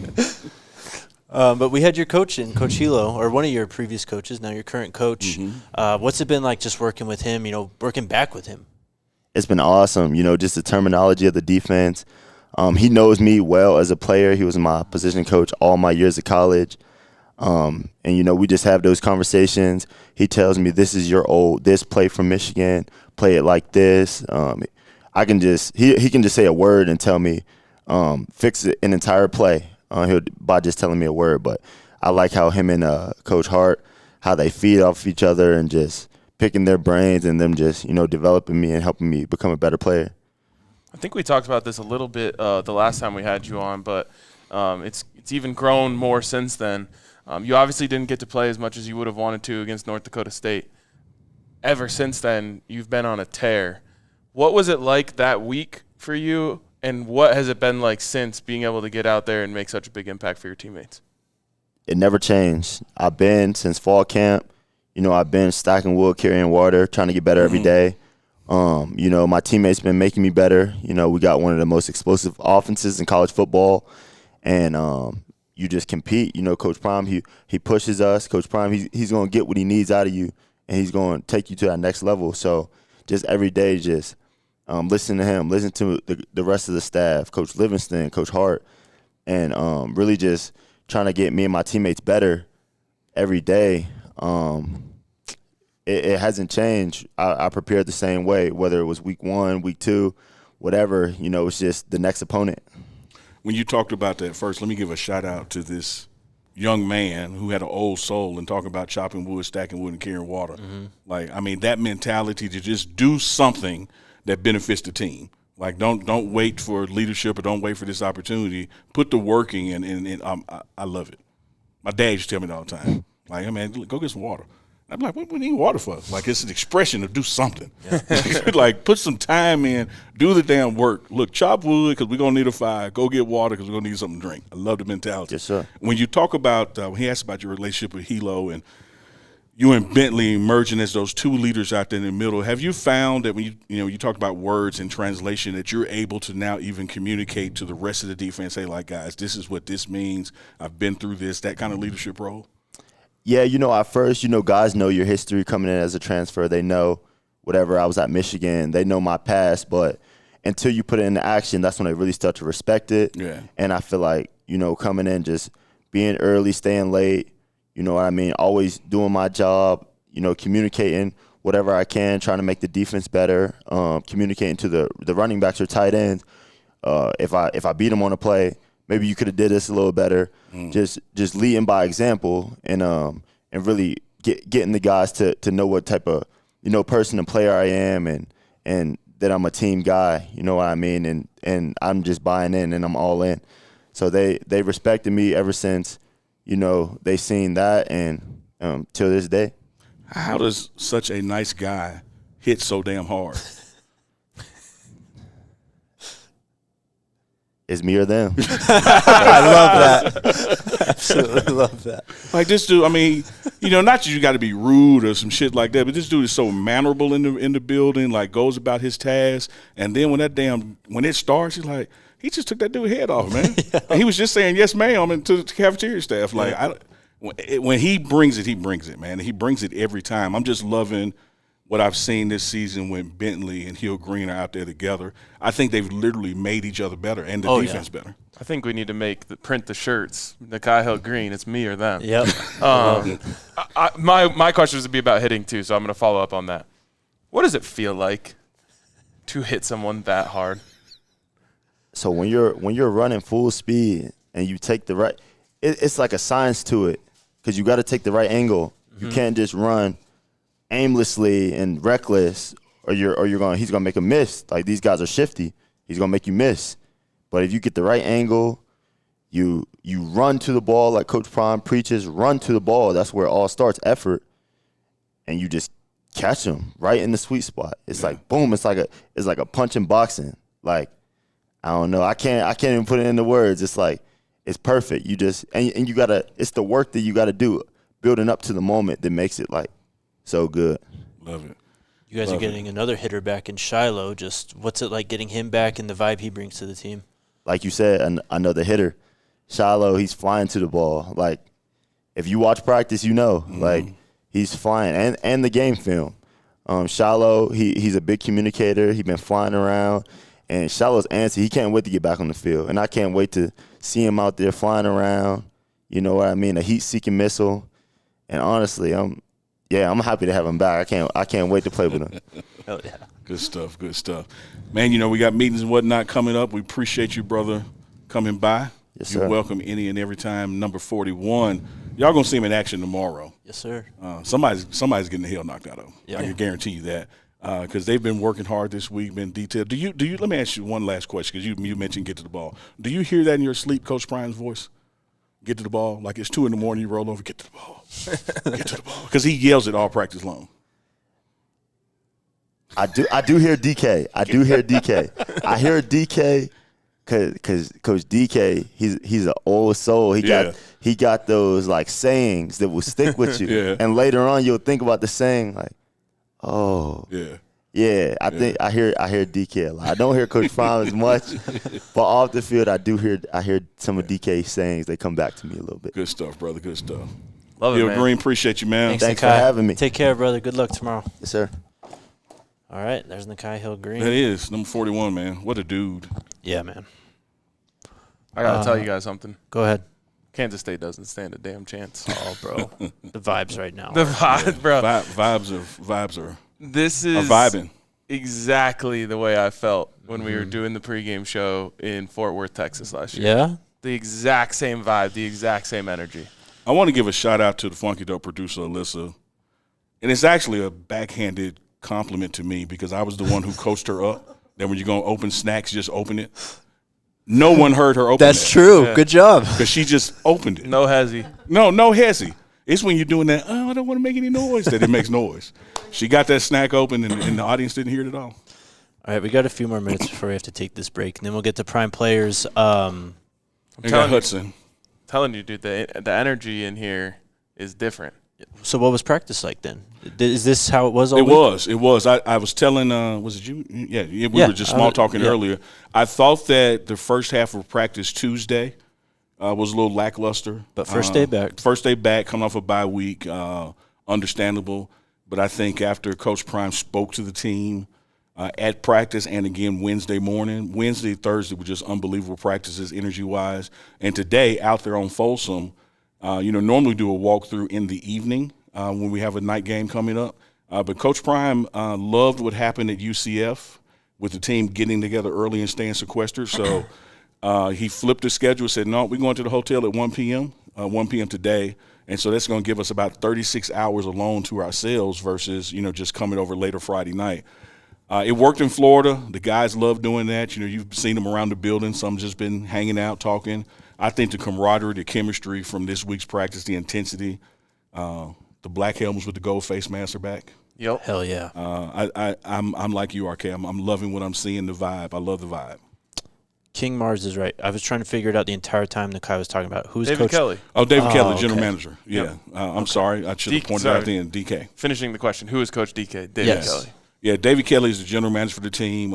But we had your coach in, Coach Hilo, or one of your previous coaches, now your current coach. Mm-hmm. What's it been like just working with him, working back with him? It's been awesome, just the terminology of the defense. He knows me well as a player. He was my position coach all my years of college. And, we just have those conversations. He tells me, this is this play from Michigan, play it like this. He can just say a word and tell me, fix it an entire play by just telling me a word. But I like how him and Coach Hart, how they feed off each other and just picking their brains and them just, developing me and helping me become a better player. I think we talked about this a little bit the last time we had you on, but it's even grown more since then. You obviously didn't get to play as much as you would have wanted to against North Dakota State. Ever since then, you've been on a tear. What was it like that week for you And what has it been like since being able to get out there and make such a big impact for your teammates? It never changed. I've been since fall camp. I've been stacking wood, carrying water, trying to get better every day. My teammates been making me better. We got one of the most explosive offenses in college football, and you just compete. Coach Prime, he pushes us. Coach Prime, he's going to get what he needs out of you, and he's going to take you to that next level. So just every day, just listen to him, listen to the rest of the staff, Coach Livingston, Coach Hart, and really just trying to get me and my teammates better every day. It hasn't changed. I prepared the same way, whether it was week 1, week 2, whatever. It's just the next opponent. When you talked about that first, let me give a shout-out to this young man who had an old soul and talking about chopping wood, stacking wood, and carrying water. That mentality to just do something that benefits the team. Like, don't wait for leadership or don't wait for this opportunity. Put the work in, and I love it. My dad used to tell me that all the time. Like, hey, man, go get some water. I'm like, what do we need water for? Like, it's an expression of do something. Yeah. Like, put some time in, do the damn work. Look, chop wood because we're going to need a fire. Go get water because we're going to need something to drink. I love the mentality. Yes, sir. When you talk about when he asked about your relationship with Hilo and you and Bentley emerging as those two leaders out there in the middle, have you found that when you talked about words and translation that you're able to now even communicate to the rest of the defense, say, like, guys, this is what this means. I've been through this, that kind of leadership role? Yeah, at first, guys know your history coming in as a transfer. They know whatever I was at Michigan. They know my past. But until you put it into action, that's when they really start to respect it. Yeah. And I feel like, coming in, just being early, staying late, always doing my job, communicating whatever I can, trying to make the defense better, communicating to the running backs or tight ends. If I beat them on a play, maybe you could have did this a little better. Just leading by example and really getting the guys to know what type of person and player I am and that I'm a team guy. You know what I mean? And I'm just buying in and I'm all in. So they respected me ever since they seen that and till this day. How does such a nice guy hit so damn hard? It's me or them. I love that. Absolutely love that. Like this dude, not that you got to be rude or some shit like that, but this dude is so mannerable in the building, like goes about his task, and then when it starts, he's like, he just took that dude's head off, man. Yeah. And he was just saying yes, ma'am, to the cafeteria staff. Like when he brings it, man. He brings it every time. I'm just loving what I've seen this season when Bentley and Hill Green are out there together. I think they've literally made each other better and the defense better. I think we need to print the shirts. Nikai Hill Green, it's me or them. Yep. My questions would be about hitting too, so I'm going to follow up on that. What does it feel like to hit someone that hard? So when you're running full speed and you take the right, it's like a science to it because you got to take the right angle. Mm-hmm. You can't just run aimlessly and reckless, or he's gonna make a miss. Like these guys are shifty. He's gonna make you miss. But if you get the right angle, you run to the ball like Coach Prime preaches. Run to the ball. That's where it all starts. Effort, and you just catch him right in the sweet spot. It's like boom. It's like a punch in boxing. Like I don't know. I can't even put it into words. It's like it's perfect. You just and you gotta. It's the work that you gotta do, building up to the moment that makes it like so good. Love it. You guys are getting another hitter back in Hilo. Just what's it like getting him back and the vibe he brings to the team? Like you said, another hitter. Hilo, he's flying to the ball. Like if you watch practice, like he's flying and the game film. Hilo, he's a big communicator. He's been flying around. And Shiloh's answer, he can't wait to get back on the field. And I can't wait to see him out there flying around. You know what I mean? A heat-seeking missile. And honestly, I'm happy to have him back. I can't wait to play with him. Oh yeah. Good stuff. Man, we got meetings and whatnot coming up. We appreciate you, brother, coming by. Yes, sir. You're welcome any and every time. Number 41. Y'all going to see him in action tomorrow. Yes, sir. Somebody's getting the hell knocked out of him. Yeah. I can guarantee you that. Because they've been working hard this week, been detailed. Do you? Let me ask you one last question, because you mentioned get to the ball. Do you hear that in your sleep, Coach Prime's voice? Get to the ball, like it's 2 a.m. You roll over, get to the ball, get to the ball, because he yells it all practice long. I do hear DK. I hear DK Cause Coach DK, he's an old soul. He got those like sayings that will stick with you. Yeah. And later on, you'll think about the saying like, oh, yeah. I think I hear DK a lot. I don't hear Coach Prime as much, but off the field, I hear some of DK's sayings. They come back to me a little bit. Good stuff, brother. Good stuff. Love it, man. Green, appreciate you, man. Thanks for Nikai. having me. Take care, brother. Good luck tomorrow. Yes, sir. All right, there's Nikai Hill-Green. That is number 41, man. What a dude. Yeah, man. I got to tell you guys something. Go ahead. Kansas State doesn't stand a damn chance. Oh, bro. The vibes right now. The vibe, bro. Vibes are This is vibing. exactly the way I felt when we were doing the pregame show in Fort Worth, Texas last year. Yeah? The exact same vibe, the exact same energy. I want to give a shout out to the Funky Dope producer, Alyssa. And it's actually a backhanded compliment to me because I was the one who coached her up. That when you're going to open snacks, just open it. No one heard her open That's that. true. Yeah. Good job. Because she just opened it. No hezzy. No hezzy. It's when you're doing that, I don't want to make any noise, that it makes noise. She got that snack open, and the audience didn't hear it at all. All right, we got a few more minutes before we have to take this break, and then we'll get to prime players. And got Hudson. Telling you, dude, the energy in here is different. So what was practice like then? Is this how it was all week? It was. I was telling, was it you? Yeah, we were just small talking earlier. I thought that the first half of practice Tuesday was a little lackluster. But first day back. First day back, coming off a bye week, understandable. But I think after Coach Prime spoke to the team at practice and again Wednesday morning, Wednesday, Thursday were just unbelievable practices energy-wise. And today out there on Folsom, normally do a walkthrough in the evening when we have a night game coming up. But Coach Prime loved what happened at UCF with the team getting together early and staying sequestered. So he flipped the schedule, said, no, we're going to the hotel at 1 p.m., 1 p.m. today. And so that's going to give us about 36 hours alone to ourselves versus, just coming over later Friday night. It worked in Florida. The guys love doing that. You've seen them around the building. Some just been hanging out, talking. I think the camaraderie, the chemistry from this week's practice, the intensity, the black helmets with the gold face masks are back. Yep. Hell yeah. I'm like you, RK. I'm loving what I'm seeing, the vibe. I love the vibe. King Mars is right. I was trying to figure it out the entire time Nikai was talking about. Who's David Coach Kelly. Oh, David Kelly, okay. general manager. Yeah. I'm sorry. I should have pointed out then. DK. Finishing the question, who is Coach DK? David Yes. Kelly. Yeah, David Kelly is the general manager for the team.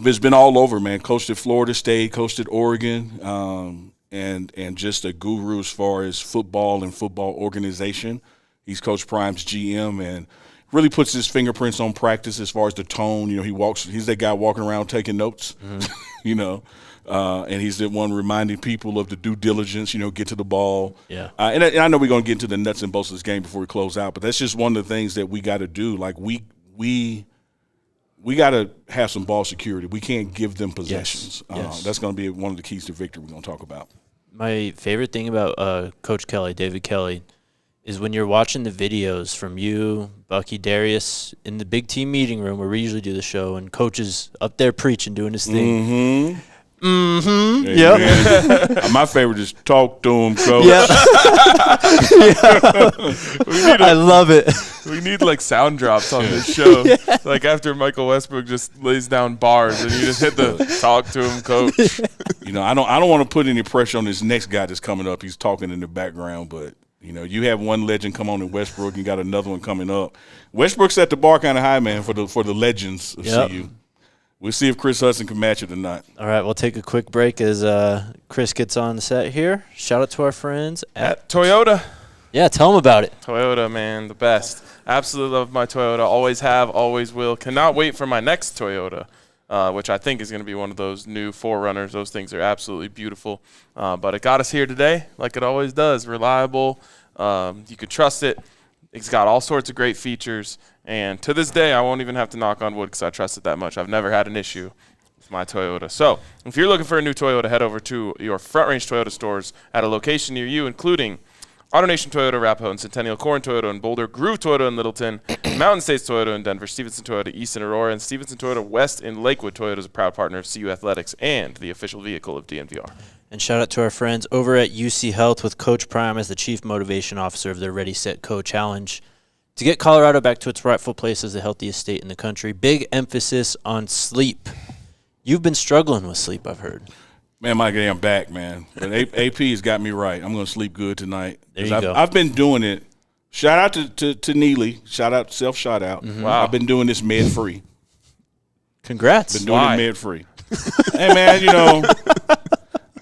It's been all over, man. Coached at Florida State, coached at Oregon, and just a guru as far as football and football organization. He's Coach Prime's GM and really puts his fingerprints on practice as far as the tone. He's that guy walking around taking notes, and he's the one reminding people of the due diligence, get to the ball. Yeah. And I know we're going to get into the nuts and bolts of this game before we close out, but that's just one of the things that we got to do. Like we got to have some ball security. We can't give them possessions. Yes. That's going to be one of the keys to victory we're going to talk about. My favorite thing about Coach Kelly, David Kelly, is when you're watching the videos from you, Bucky, Darius, in the big team meeting room where we usually do the show, and Coach is up there preaching, doing his thing. Mm-hmm. Yep. My favorite is talk to him, Coach. Yep. I love it. We need like sound drops on this show. Yeah. Like after Michael Westbrook just lays down bars and you just hit the talk to him, Coach. I don't want to put any pressure on this next guy that's coming up. He's talking in the background, but you have one legend come on in Westbrook, and got another one coming up. Westbrook set the bar kind of high, man, for the legends of CU. We'll see if Chris Hudson can match it or not. All right, we'll take a quick break as Chris gets on the set here. Shout out to our friends at Toyota. Yeah, tell them about it. Toyota, man, the best. Absolutely love my Toyota. Always have, always will. Cannot wait for my next Toyota, which I think is going to be one of those new 4Runners. Those things are absolutely beautiful. But it got us here today, like it always does. Reliable. You could trust it. It's got all sorts of great features. And to this day, I won't even have to knock on wood because I trust it that much. I've never had an issue with my Toyota. So if you're looking for a new Toyota, head over to your Front Range Toyota stores at a location near you, including AutoNation Toyota, Arapahoe and Centennial, Corn Toyota in Boulder, Groove Toyota in Littleton, Mountain States Toyota in Denver, Stevenson Toyota East in Aurora, and Stevenson Toyota West in Lakewood. Toyota is a proud partner of CU Athletics and the official vehicle of DNVR. And shout out to our friends over at UC Health with Coach Prime as the Chief Motivation Officer of their Ready, Set, Go Challenge. To get Colorado back to its rightful place as the healthiest state in the country, big emphasis on sleep. You've been struggling with sleep, I've heard. Man, my damn back, man. But AP has got me right. I'm going to sleep good tonight. There you go. I've been doing it. Shout out to Neely. Self-shout out. Wow. I've been doing this med-free. Congrats. Been doing it med-free. Hey, man,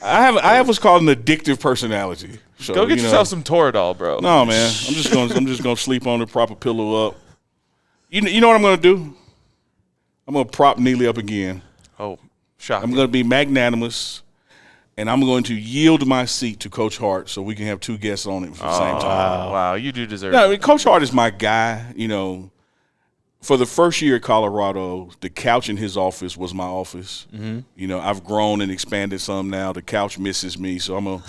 I have what's called an addictive personality. So, Go get yourself some Toradol, bro. No, man. I'm just gonna sleep on the proper pillow up. You know what I'm gonna do? I'm gonna prop Neely up again. Oh, shocking. I'm gonna be magnanimous, and I'm going to yield my seat to Coach Hart so we can have two guests on it at the same time. Wow, you do deserve No, it. I mean, Coach Hart is my guy. For the first year at Colorado, the couch in his office was my office. Mm-hmm. I've grown and expanded some now. The couch misses me, so I'm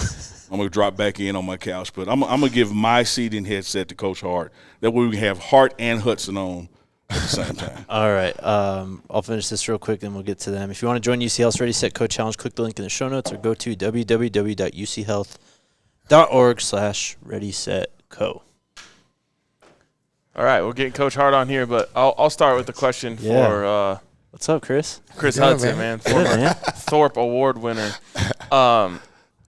gonna drop back in on my couch. But I'm gonna give my seat and headset to Coach Hart. That way we can have Hart and Hudson on at the same time. All right. I'll finish this real quick, then we'll get to them. If you want to join UCHealth's Ready, Set, Coach Challenge, click the link in the show notes or go to www.uchealth.org/readysetco. All right, we're getting Coach Hart on here, but I'll start with the question for What's up, Chris? Chris Hudson, man. Former Thorpe Award winner. I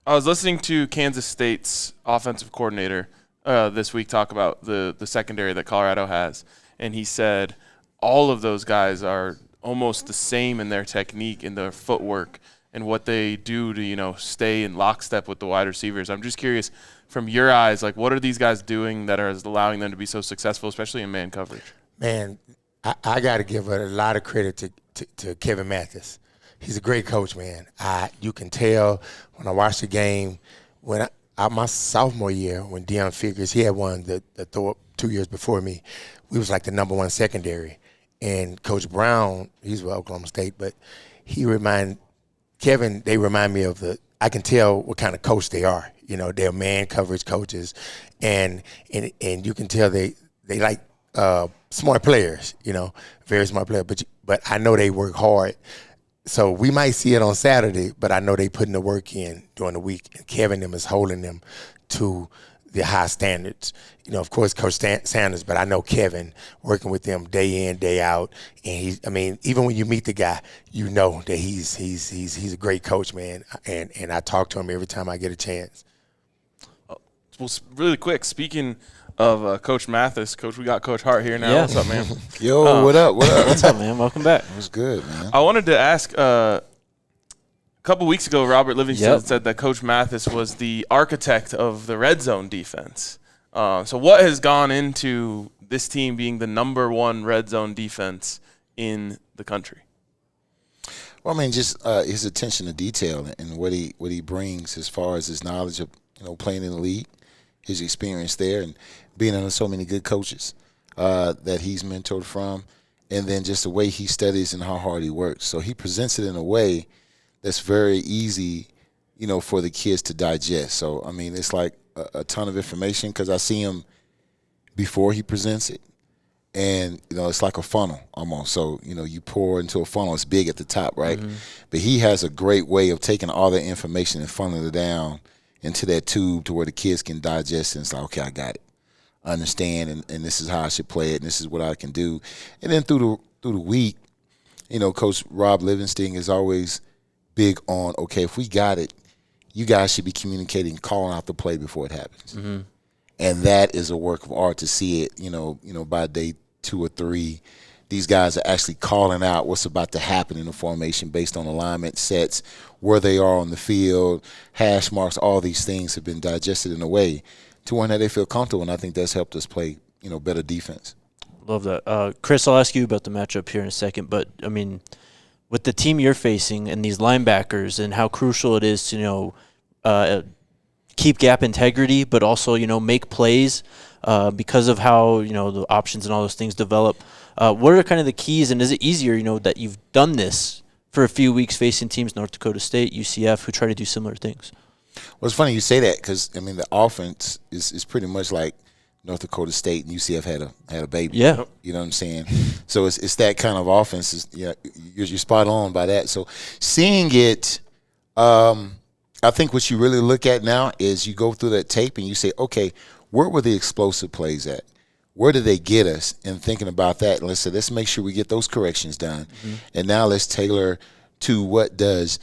was listening to Kansas State's offensive coordinator this week talk about the secondary that Colorado has, and he said all of those guys are almost the same in their technique, in their footwork, and what they do to, stay in lockstep with the wide receivers. I'm just curious, from your eyes, like, what are these guys doing that are allowing them to be so successful, especially in man coverage? Man, I got to give a lot of credit to Kevin Mathis. He's a great coach, man. You can tell when I watched the game, when my sophomore year, when Deion Figures, he had won the Thorpe 2 years before me, we was like the number one secondary. And Coach Brown, he's with Oklahoma State, but Kevin, they remind me of I can tell what kind of coach they are. They're man coverage coaches, and you can tell they like smart players. Very smart players. But I know they work hard. So we might see it on Saturday, but I know they putting the work in during the week. And Kevin them is holding them to the high standards. Of course, Coach Sanders, but I know Kevin working with them day in, day out. And even when you meet the guy, you know that he's a great coach, man. And I talk to him every time I get a chance. Well, really quick, speaking of Coach Mathis, Coach, we got Coach Hart here now. Yeah. What's up, man? Yo, what up? What's up, man? Welcome back. What's good, man? I wanted to ask, a couple weeks ago, Robert Livingston said that Coach Mathis was the architect of the red zone defense. So what has gone into this team being the number one red zone defense in the country? Well, just his attention to detail and what he brings as far as his knowledge of playing in the league, his experience there, and being under so many good coaches that he's mentored from, and then just the way he studies and how hard he works. So he presents it in a way that's very easy, for the kids to digest. So, it's like a ton of information because I see him before he presents it. And, it's like a funnel almost. So, you pour into a funnel. It's big at the top, right? Mm-hmm. But he has a great way of taking all that information and funneling it down into that tube to where the kids can digest it. And it's like, okay, I got it. I understand, and this is how I should play it, and this is what I can do. And then through the week, Coach Rob Livingston is always big on, okay, if we got it, you guys should be communicating, calling out the play before it happens. Mm-hmm. And that is a work of art to see it, by day 2 or 3. These guys are actually calling out what's about to happen in the formation based on alignment, sets, where they are on the field, hash marks, all these things have been digested in a way to one that they feel comfortable, and I think that's helped us play, better defense. Love that. Chris, I'll ask you about the matchup here in a second, but, with the team you're facing and these linebackers and how crucial it is to, keep gap integrity, but also, make plays because of how, the options and all those things develop. What are kind of the keys, and is it easier, that you've done this for a few weeks facing teams, North Dakota State, UCF, who try to do similar things? Well, it's funny you say that because, the offense is pretty much like North Dakota State and UCF had a baby. Yeah. You know what I'm saying? So it's that kind of offense. You're spot on by that. So seeing it, I think what you really look at now is you go through that tape and you say, okay, where were the explosive plays at? Where did they get us? And thinking about that, and let's make sure we get those corrections done. Mm-hmm. And now let's tailor to what does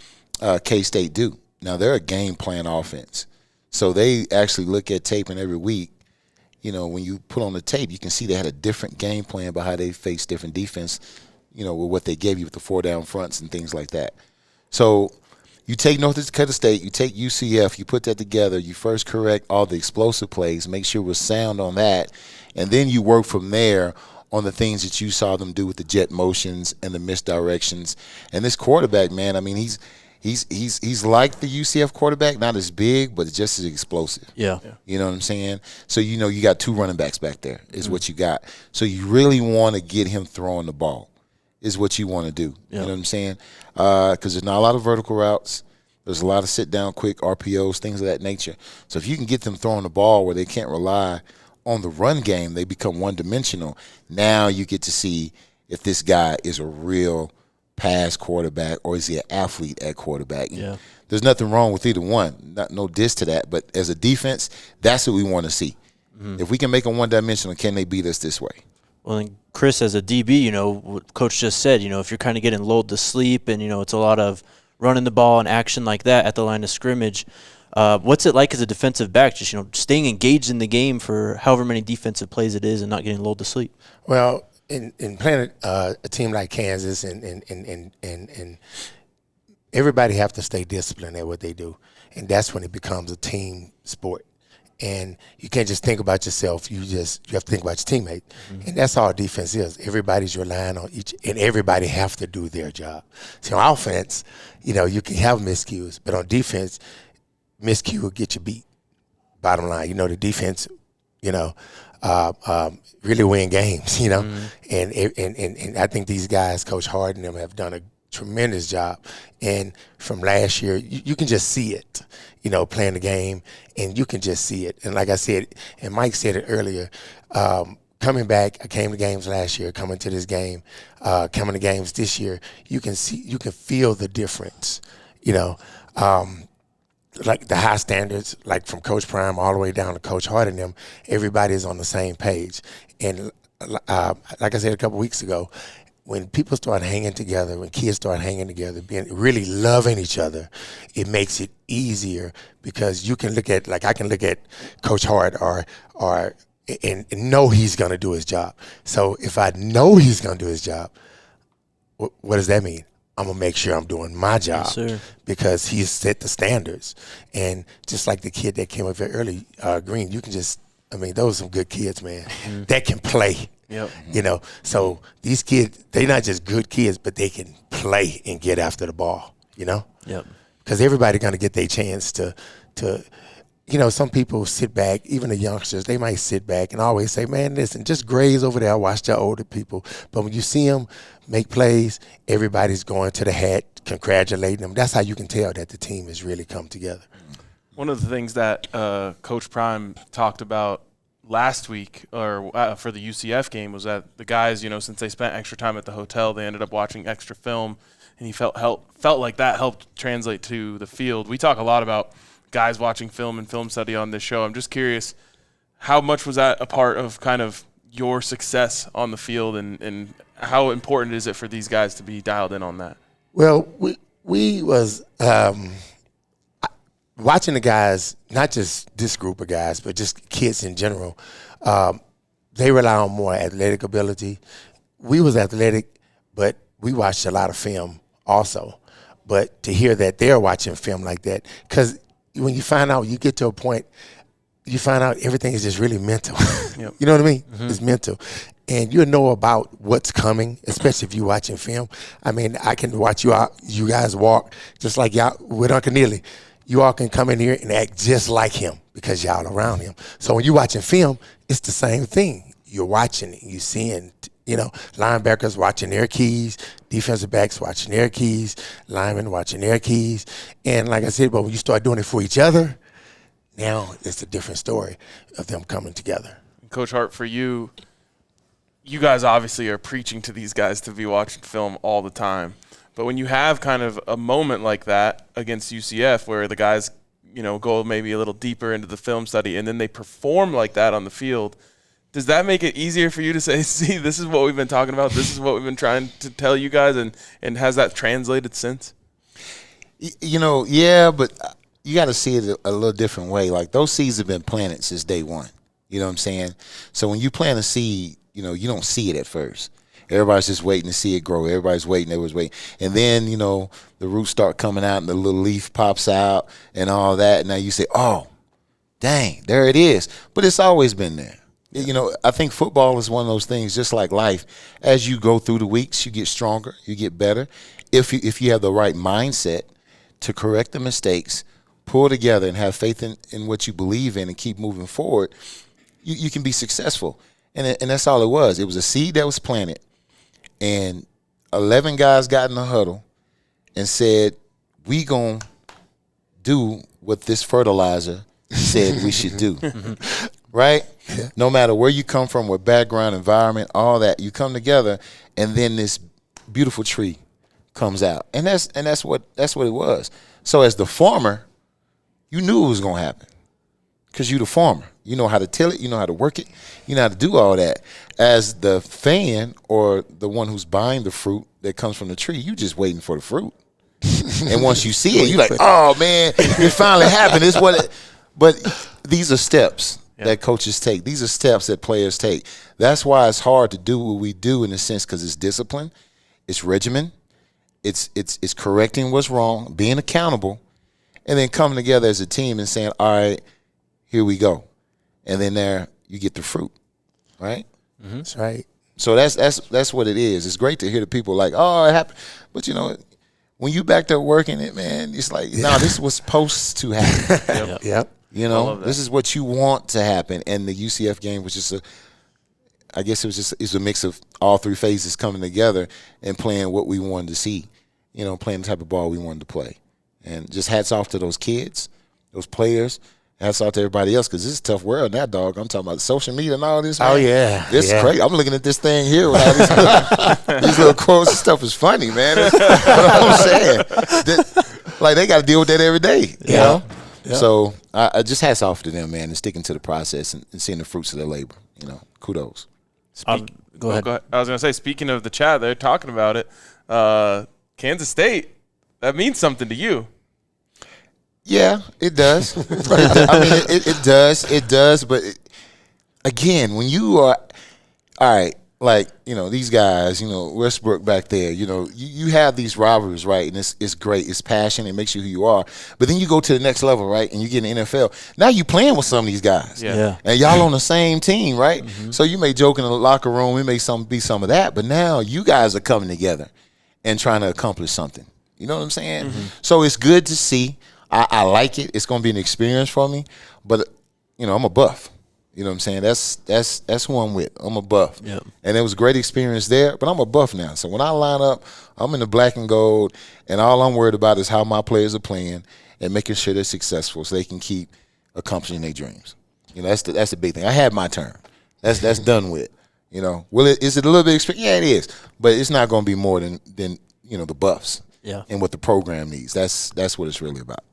K-State do. Now, they're a game plan offense. So they actually look at tape, and every week, when you put on the tape, you can see they had a different game plan about how they face different defense, with what they gave you with the 4-down fronts and things like that. So you take North Dakota State, you take UCF, you put that together, you first correct all the explosive plays, make sure we're sound on that, and then you work from there on the things that you saw them do with the jet motions and the misdirections. And this quarterback, man, I mean, he's like the UCF quarterback, not as big, but just as explosive. Yeah. You know what I'm saying? So, you got 2 running backs back there is what you got. So you really want to get him throwing the ball is what you want to do. You know what I'm saying? Because there's not a lot of vertical routes. There's a lot of sit-down, quick RPOs, things of that nature. So if you can get them throwing the ball where they can't rely on the run game, they become one-dimensional. Now you get to see if this guy is a real pass quarterback or is he an athlete at quarterback. Yeah. There's nothing wrong with either one. No diss to that. But as a defense, that's what we want to see. If we can make them one-dimensional, can they beat us this way? Well, and Chris, as a DB, what Coach just said, if you're kind of getting lulled to sleep and, it's a lot of running the ball and action like that at the line of scrimmage, what's it like as a defensive back, just, staying engaged in the game for however many defensive plays it is and not getting lulled to sleep? Well, in playing a team like Kansas and everybody have to stay disciplined at what they do, and that's when it becomes a team sport. And you can't just think about yourself. You have to think about your teammate. And that's all defense is. Everybody's relying on each, and everybody have to do their job. So on offense, you can have miscues, but on defense, miscue will get you beat. Bottom line, the defense, really win games, and I think these guys, Coach Hart and them, have done a tremendous job. And from last year, you can just see it, playing the game, and you can just see it. And like I said, and Mike said it earlier, coming back, I came to games last year, coming to this game, coming to games this year, you can feel the difference, like the high standards, like from Coach Prime all the way down to Coach Hart and them, everybody's on the same page. And like I said a couple weeks ago, when people start hanging together, when kids start hanging together, really loving each other, it makes it easier because you can look at, like I can look at Coach Hart and know he's going to do his job. So if I know he's going to do his job, what does that mean? I'm going to make sure I'm doing my job because he's set the standards. And just like the kid that came up here early, Green, those are some good kids, man, that can play. Yep. So these kids, they're not just good kids, but they can play and get after the ball, Yep. Because everybody going to get their chance to some people sit back, even the youngsters, they might sit back and always say, man, listen, just graze over there, watch the older people. But when you see them make plays, everybody's going to the hat, congratulating them. That's how you can tell that the team has really come together. One of the things that Coach Prime talked about last week or for the UCF game was that the guys, since they spent extra time at the hotel, they ended up watching extra film, and he felt like that helped translate to the field. We talk a lot about guys watching film and film study on this show. I'm just curious, how much was that a part of kind of your success on the field, and how important is it for these guys to be dialed in on that? Well, we was watching the guys, not just this group of guys, but just kids in general. They rely on more athletic ability. We was athletic, but we watched a lot of film also. But to hear that they're watching film like that, because when you find out, you get to a point, you find out everything is just really mental. Yep. You know what I mean? It's mental. And you know about what's coming, especially if you're watching film. I can watch you guys walk just like y'all with Uncle Neely. You all can come in here and act just like him because y'all around him. So when you're watching film, it's the same thing. You're watching it. You're seeing, linebackers watching their keys, defensive backs watching their keys, linemen watching their keys. And like I said, but when you start doing it for each other, now it's a different story of them coming together. Coach Hart, for you guys obviously are preaching to these guys to be watching film all the time. But when you have kind of a moment like that against UCF where the guys, go maybe a little deeper into the film study and then they perform like that on the field, Does that make it easier for you to say, see, this is what we've been talking about, this is what we've been trying to tell you guys, and has that translated since? Yeah, but you got to see it a little different way. Like, those seeds have been planted since day one. You know what I'm saying? So when you plant a seed, you don't see it at first. Everybody's just waiting to see it grow. Everybody's waiting. Everyone's waiting. And then, the roots start coming out and the little leaf pops out and all that. And now you say, oh, dang, there it is. But it's always been there. I think football is one of those things, just like life. As you go through the weeks, you get stronger, you get better. If you have the right mindset to correct the mistakes, pull together and have faith in what you believe in and keep moving forward, you can be successful. And that's all it was. It was a seed that was planted. And 11 guys got in the huddle and said, we going to do what this fertilizer said we should do. Right? Yeah. No matter where you come from, what background, environment, all that, you come together, and then this beautiful tree comes out. And that's what it was. So as the farmer, you knew it was going to happen because you're the farmer. You know how to till it. You know how to work it. You know how to do all that. As the fan or the one who's buying the fruit that comes from the tree, you just waiting for the fruit. And once you see it, you're like, oh, man, it finally happened. It's what but these are steps that coaches take. These are steps that players take. That's why it's hard to do what we do in a sense, because it's discipline, it's regimen, it's correcting what's wrong, being accountable, and then coming together as a team and saying, all right, here we go. And then there you get the fruit, right? Mm-hmm. That's right. So that's what it is. It's great to hear the people like, oh, it happened. But, when you backed up working it, man, it's like, no, this was supposed to happen. Yep. This is what you want to happen. And the UCF game was just it's a mix of all three phases coming together and playing what we wanted to see, playing the type of ball we wanted to play. And just hats off to those kids, those players. Hats off to everybody else, because this is a tough world now, dog. I'm talking about social media and all this, man. Oh, yeah. This is crazy. I'm looking at this thing here with all these little quotes and stuff. Is funny, man. That's what I'm saying. Like, they got to deal with that every day, you know? Yeah. So I just hats off to them, man, and sticking to the process and seeing the fruits of their labor. Kudos. Go ahead. I was going to say, speaking of the chat, they're talking about it. Kansas State, that means something to you. Yeah, it does. It does. It does. But again, when you are all right, like these guys, Westbrook back there, you have these rivalries, right? And it's great. It's passion. It makes you who you are. But then you go to the next level, right? And you get in the NFL. Now you playing with some of these guys. Yeah. And y'all on the same team, right? Mm-hmm. So you may joke in the locker room. It may be some of that. But now you guys are coming together and trying to accomplish something. You know what I'm saying? Mm-hmm. So it's good to see. I like it. It's going to be an experience for me. But, I'm a buff. You know what I'm saying? That's who I'm with. I'm a buff. Yep. And it was a great experience there, but I'm a buff now. So when I line up, I'm in the black and gold, and all I'm worried about is how my players are playing and making sure they're successful so they can keep accomplishing their dreams. That's the big thing. I had my turn. That's done with. Is it a little bit experience? Yeah, it is. But it's not going to be more than the buffs. Yeah. And what the program needs. That's what it's really about.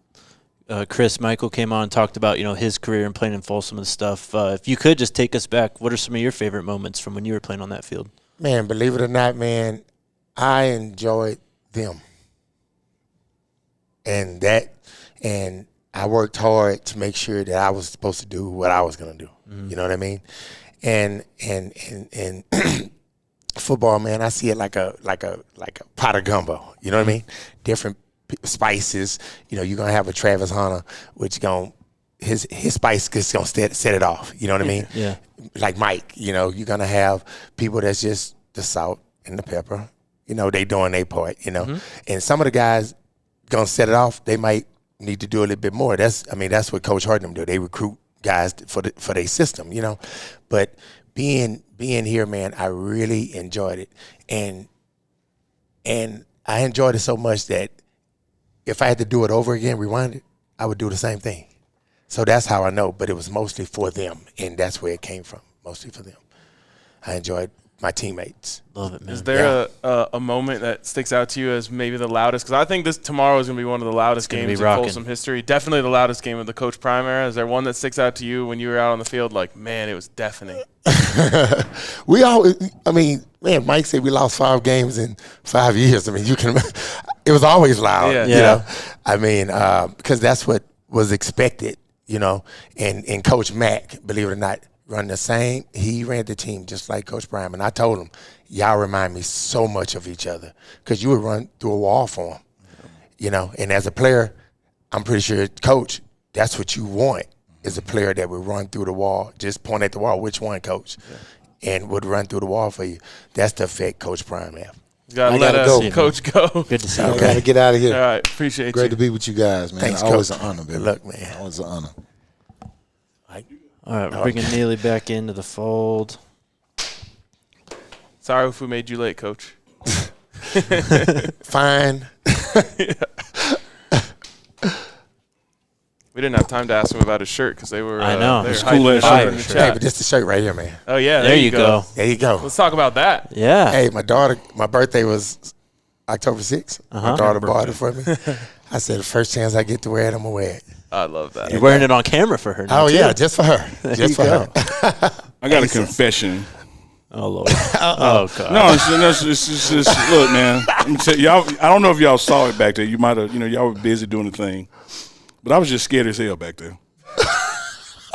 Michael came on and talked about, his career and playing in Folsom and stuff. If you could just take us back, what are some of your favorite moments from when you were playing on that field? Man, believe it or not, man, I enjoyed them. And I worked hard to make sure that I was supposed to do what I was going to do. Mm-hmm. You know what I mean? And football, man, I see it like a pot of gumbo. You know what I mean? Different spices. You're gonna have a Travis Hunter, which his spice is gonna set it off. You know what I mean? Yeah. Like Mike, you're gonna have people that's just the salt and the pepper. They doing their part. Mm-hmm. And some of the guys gonna set it off. They might need to do a little bit more. That's what Coach Hart and them do. They recruit guys for their system. But being here, man, I really enjoyed it, and I enjoyed it so much that if I had to do it over again, rewind it, I would do the same thing. So that's how I know. But it was mostly for them, and that's where it came from, mostly for them. I enjoyed my teammates. Love it, man. Is there a moment that sticks out to you as maybe the loudest? Because I think tomorrow is going to be one of the loudest games in Folsom history. Definitely the loudest game of the Coach Prime era. Is there one that sticks out to you when you were out on the field? Like, man, it was deafening. We always, I mean, man, Mike said we lost 5 games in 5 years. I mean, it was always loud, Yeah. you know. I mean, because that's what was expected, you know. And Coach Mack, believe it or not, run the same. He ran the team just like Coach Prime. And I told him, y'all remind me so much of each other because you would run through a wall for him, you know. And as a player, I'm pretty sure, Coach, that's what you want, is a player that would run through the wall, just point at the wall, which one, Coach, and would run through the wall for you. That's the effect Coach Prime have. You got to let us, Coach, go. Good to see you. I got to get out of here. All right, appreciate Great you. to be with you guys, man. Thanks, Always Coach. an honor, baby. Good luck, man. Always an honor. All right, we're bringing Neely back into the fold. Sorry if we made you late, Coach. Fine. We didn't have time to ask him about his shirt because they were. I know. They were It's cool hyping ass it up shirt. in the Hey, chat. but this the shirt right here, man. Oh yeah, There you go. There you go. Let's talk about that. Yeah. Hey, my birthday was October 6th. My daughter bought it for me. I said, the first chance I get to wear it, I'm going to wear it. I love that. You're wearing it on camera for her now, Oh, too. yeah, just for her. Just for her. I got a confession. Oh, Lord. Oh, God. No, it's just look, man. Let me tell y'all. I don't know if y'all saw it back there. You might have, y'all were busy doing the thing, but I was just scared as hell back there.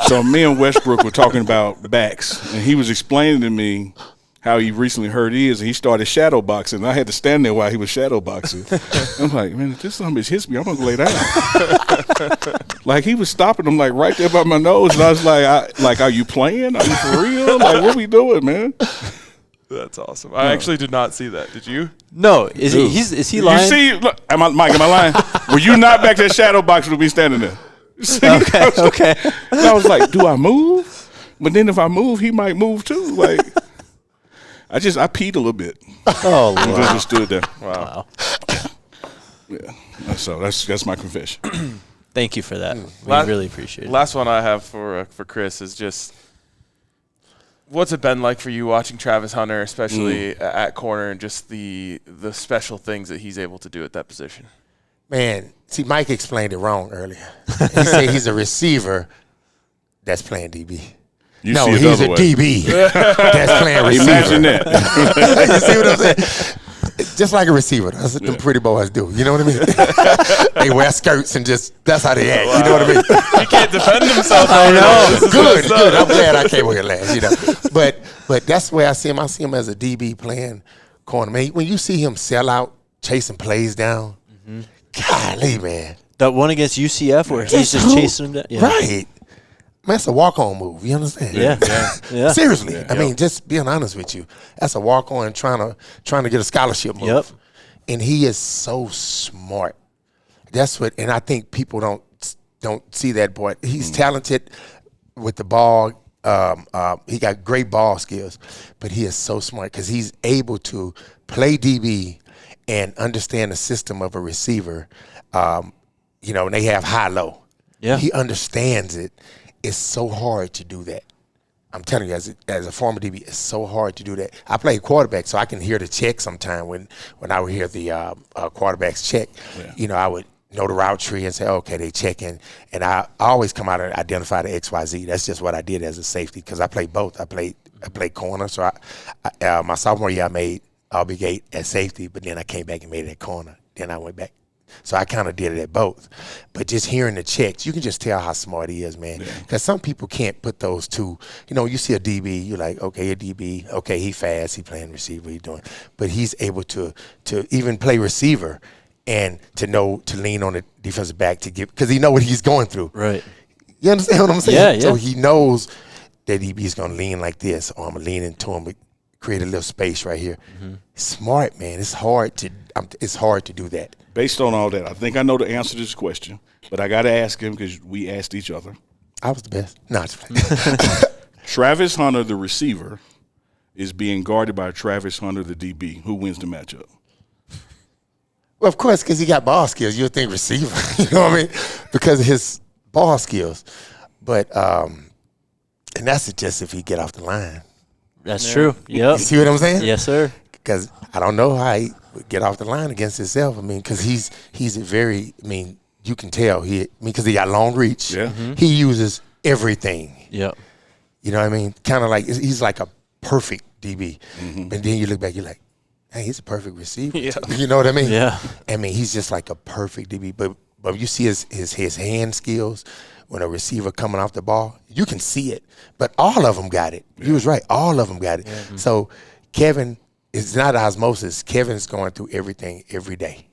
So me and Westbrook were talking about backs, and he was explaining to me how he recently hurt his, and he started shadow boxing. And I had to stand there while he was shadow boxing. I'm like, man, if this something hits me, I'm gonna lay down. Like he was stopping him like right there by my nose, and I was like, are you playing? Are you for real? Like, what we doing, man? That's awesome. I actually did not see that. Did you? No. Is he lying? You see, look, Mike, am I lying? Were you not back there shadow boxing with me standing there? See? Okay. And I was like, do I move? But then if I move, he might move too. Like, I peed a little bit. Oh, I Lord. just stood there. Wow. Yeah. So that's my confession. Thank you for that. We really appreciate it. Last one I have for Chris is just, what's it been like for you watching Travis Hunter, especially at corner, and just the special things that he's able to do at that position? Man, see, Mike explained it wrong earlier. He said he's a receiver that's playing DB. No, see it he's the a other way. DB that's playing receiver. Imagine that. You see what I'm saying? Just like a receiver. That's what them pretty boys do. You know what I mean? They wear skirts and that's how they act. You know what I mean? He can't defend himself. I know. Good. I'm glad I came with it last. You know, but that's the way I see him. I see him as a DB playing corner. Man, when you see him sell out, chasing plays down, golly, man. That one against UCF where he's just chasing him down. Yeah. Right. Man, that's a walk-on move. You understand? Yeah. Seriously. I mean, just being honest with you, that's a walk-on trying to get a scholarship move. Yep. And he is so smart. That's what, and I think people don't see that boy. He's talented with the ball. He got great ball skills, but he is so smart because he's able to play DB and understand the system of a receiver. And they have high-low. Yeah. He understands it. It's so hard to do that. I'm telling you, as a former DB, it's so hard to do that. I play quarterback, so I can hear the check sometime when I would hear the quarterbacks check. Yeah. I would know the route tree and say, okay, they checking. And I always come out and identify the XYZ. That's just what I did as a safety because I played both. I played corner. So my sophomore year, I made obligate at safety, but then I came back and made it at corner. Then I went back. So I kind of did it at both. But just hearing the checks, you can just tell how smart he is, man. Because some people can't put those two. You see a DB, you're like, okay, a DB, okay, he fast, he playing receiver, he doing. But he's able to even play receiver and to lean on the defensive back to give, because he know what he's going through. Right. You understand what I'm saying? Yeah. So he knows that DB's going to lean like this, or I'm going to lean into him, but create a little space right here. Smart, man. It's hard to do that. Based on all that, I think I know the answer to this question, but I got to ask him because we asked each other. I was the best. No, Travis Hunter, the receiver, is being guarded by Travis Hunter, the DB. Who wins the matchup? Well, of course, because he got ball skills. You'll think receiver. You know what I mean? Because of his ball skills. But and that's just if he get off the line. That's true. Yep. You see what I'm saying? Yes, sir. Because I don't know how he would get off the line against himself. I mean, because he's a very, I mean, you can tell because he got long reach. Yeah. He uses everything. Yep. You know what I mean? Kind of like he's like a perfect DB. And then you look back, you're like, hey, he's a perfect receiver. Yeah. You know what I mean? Yeah. I mean, he's just like a perfect DB. But you see his hand skills when a receiver coming off the ball, you can see it. But all of them got it. You was right. All of them got it. So Kevin, it's not osmosis. Kevin's going through everything every day,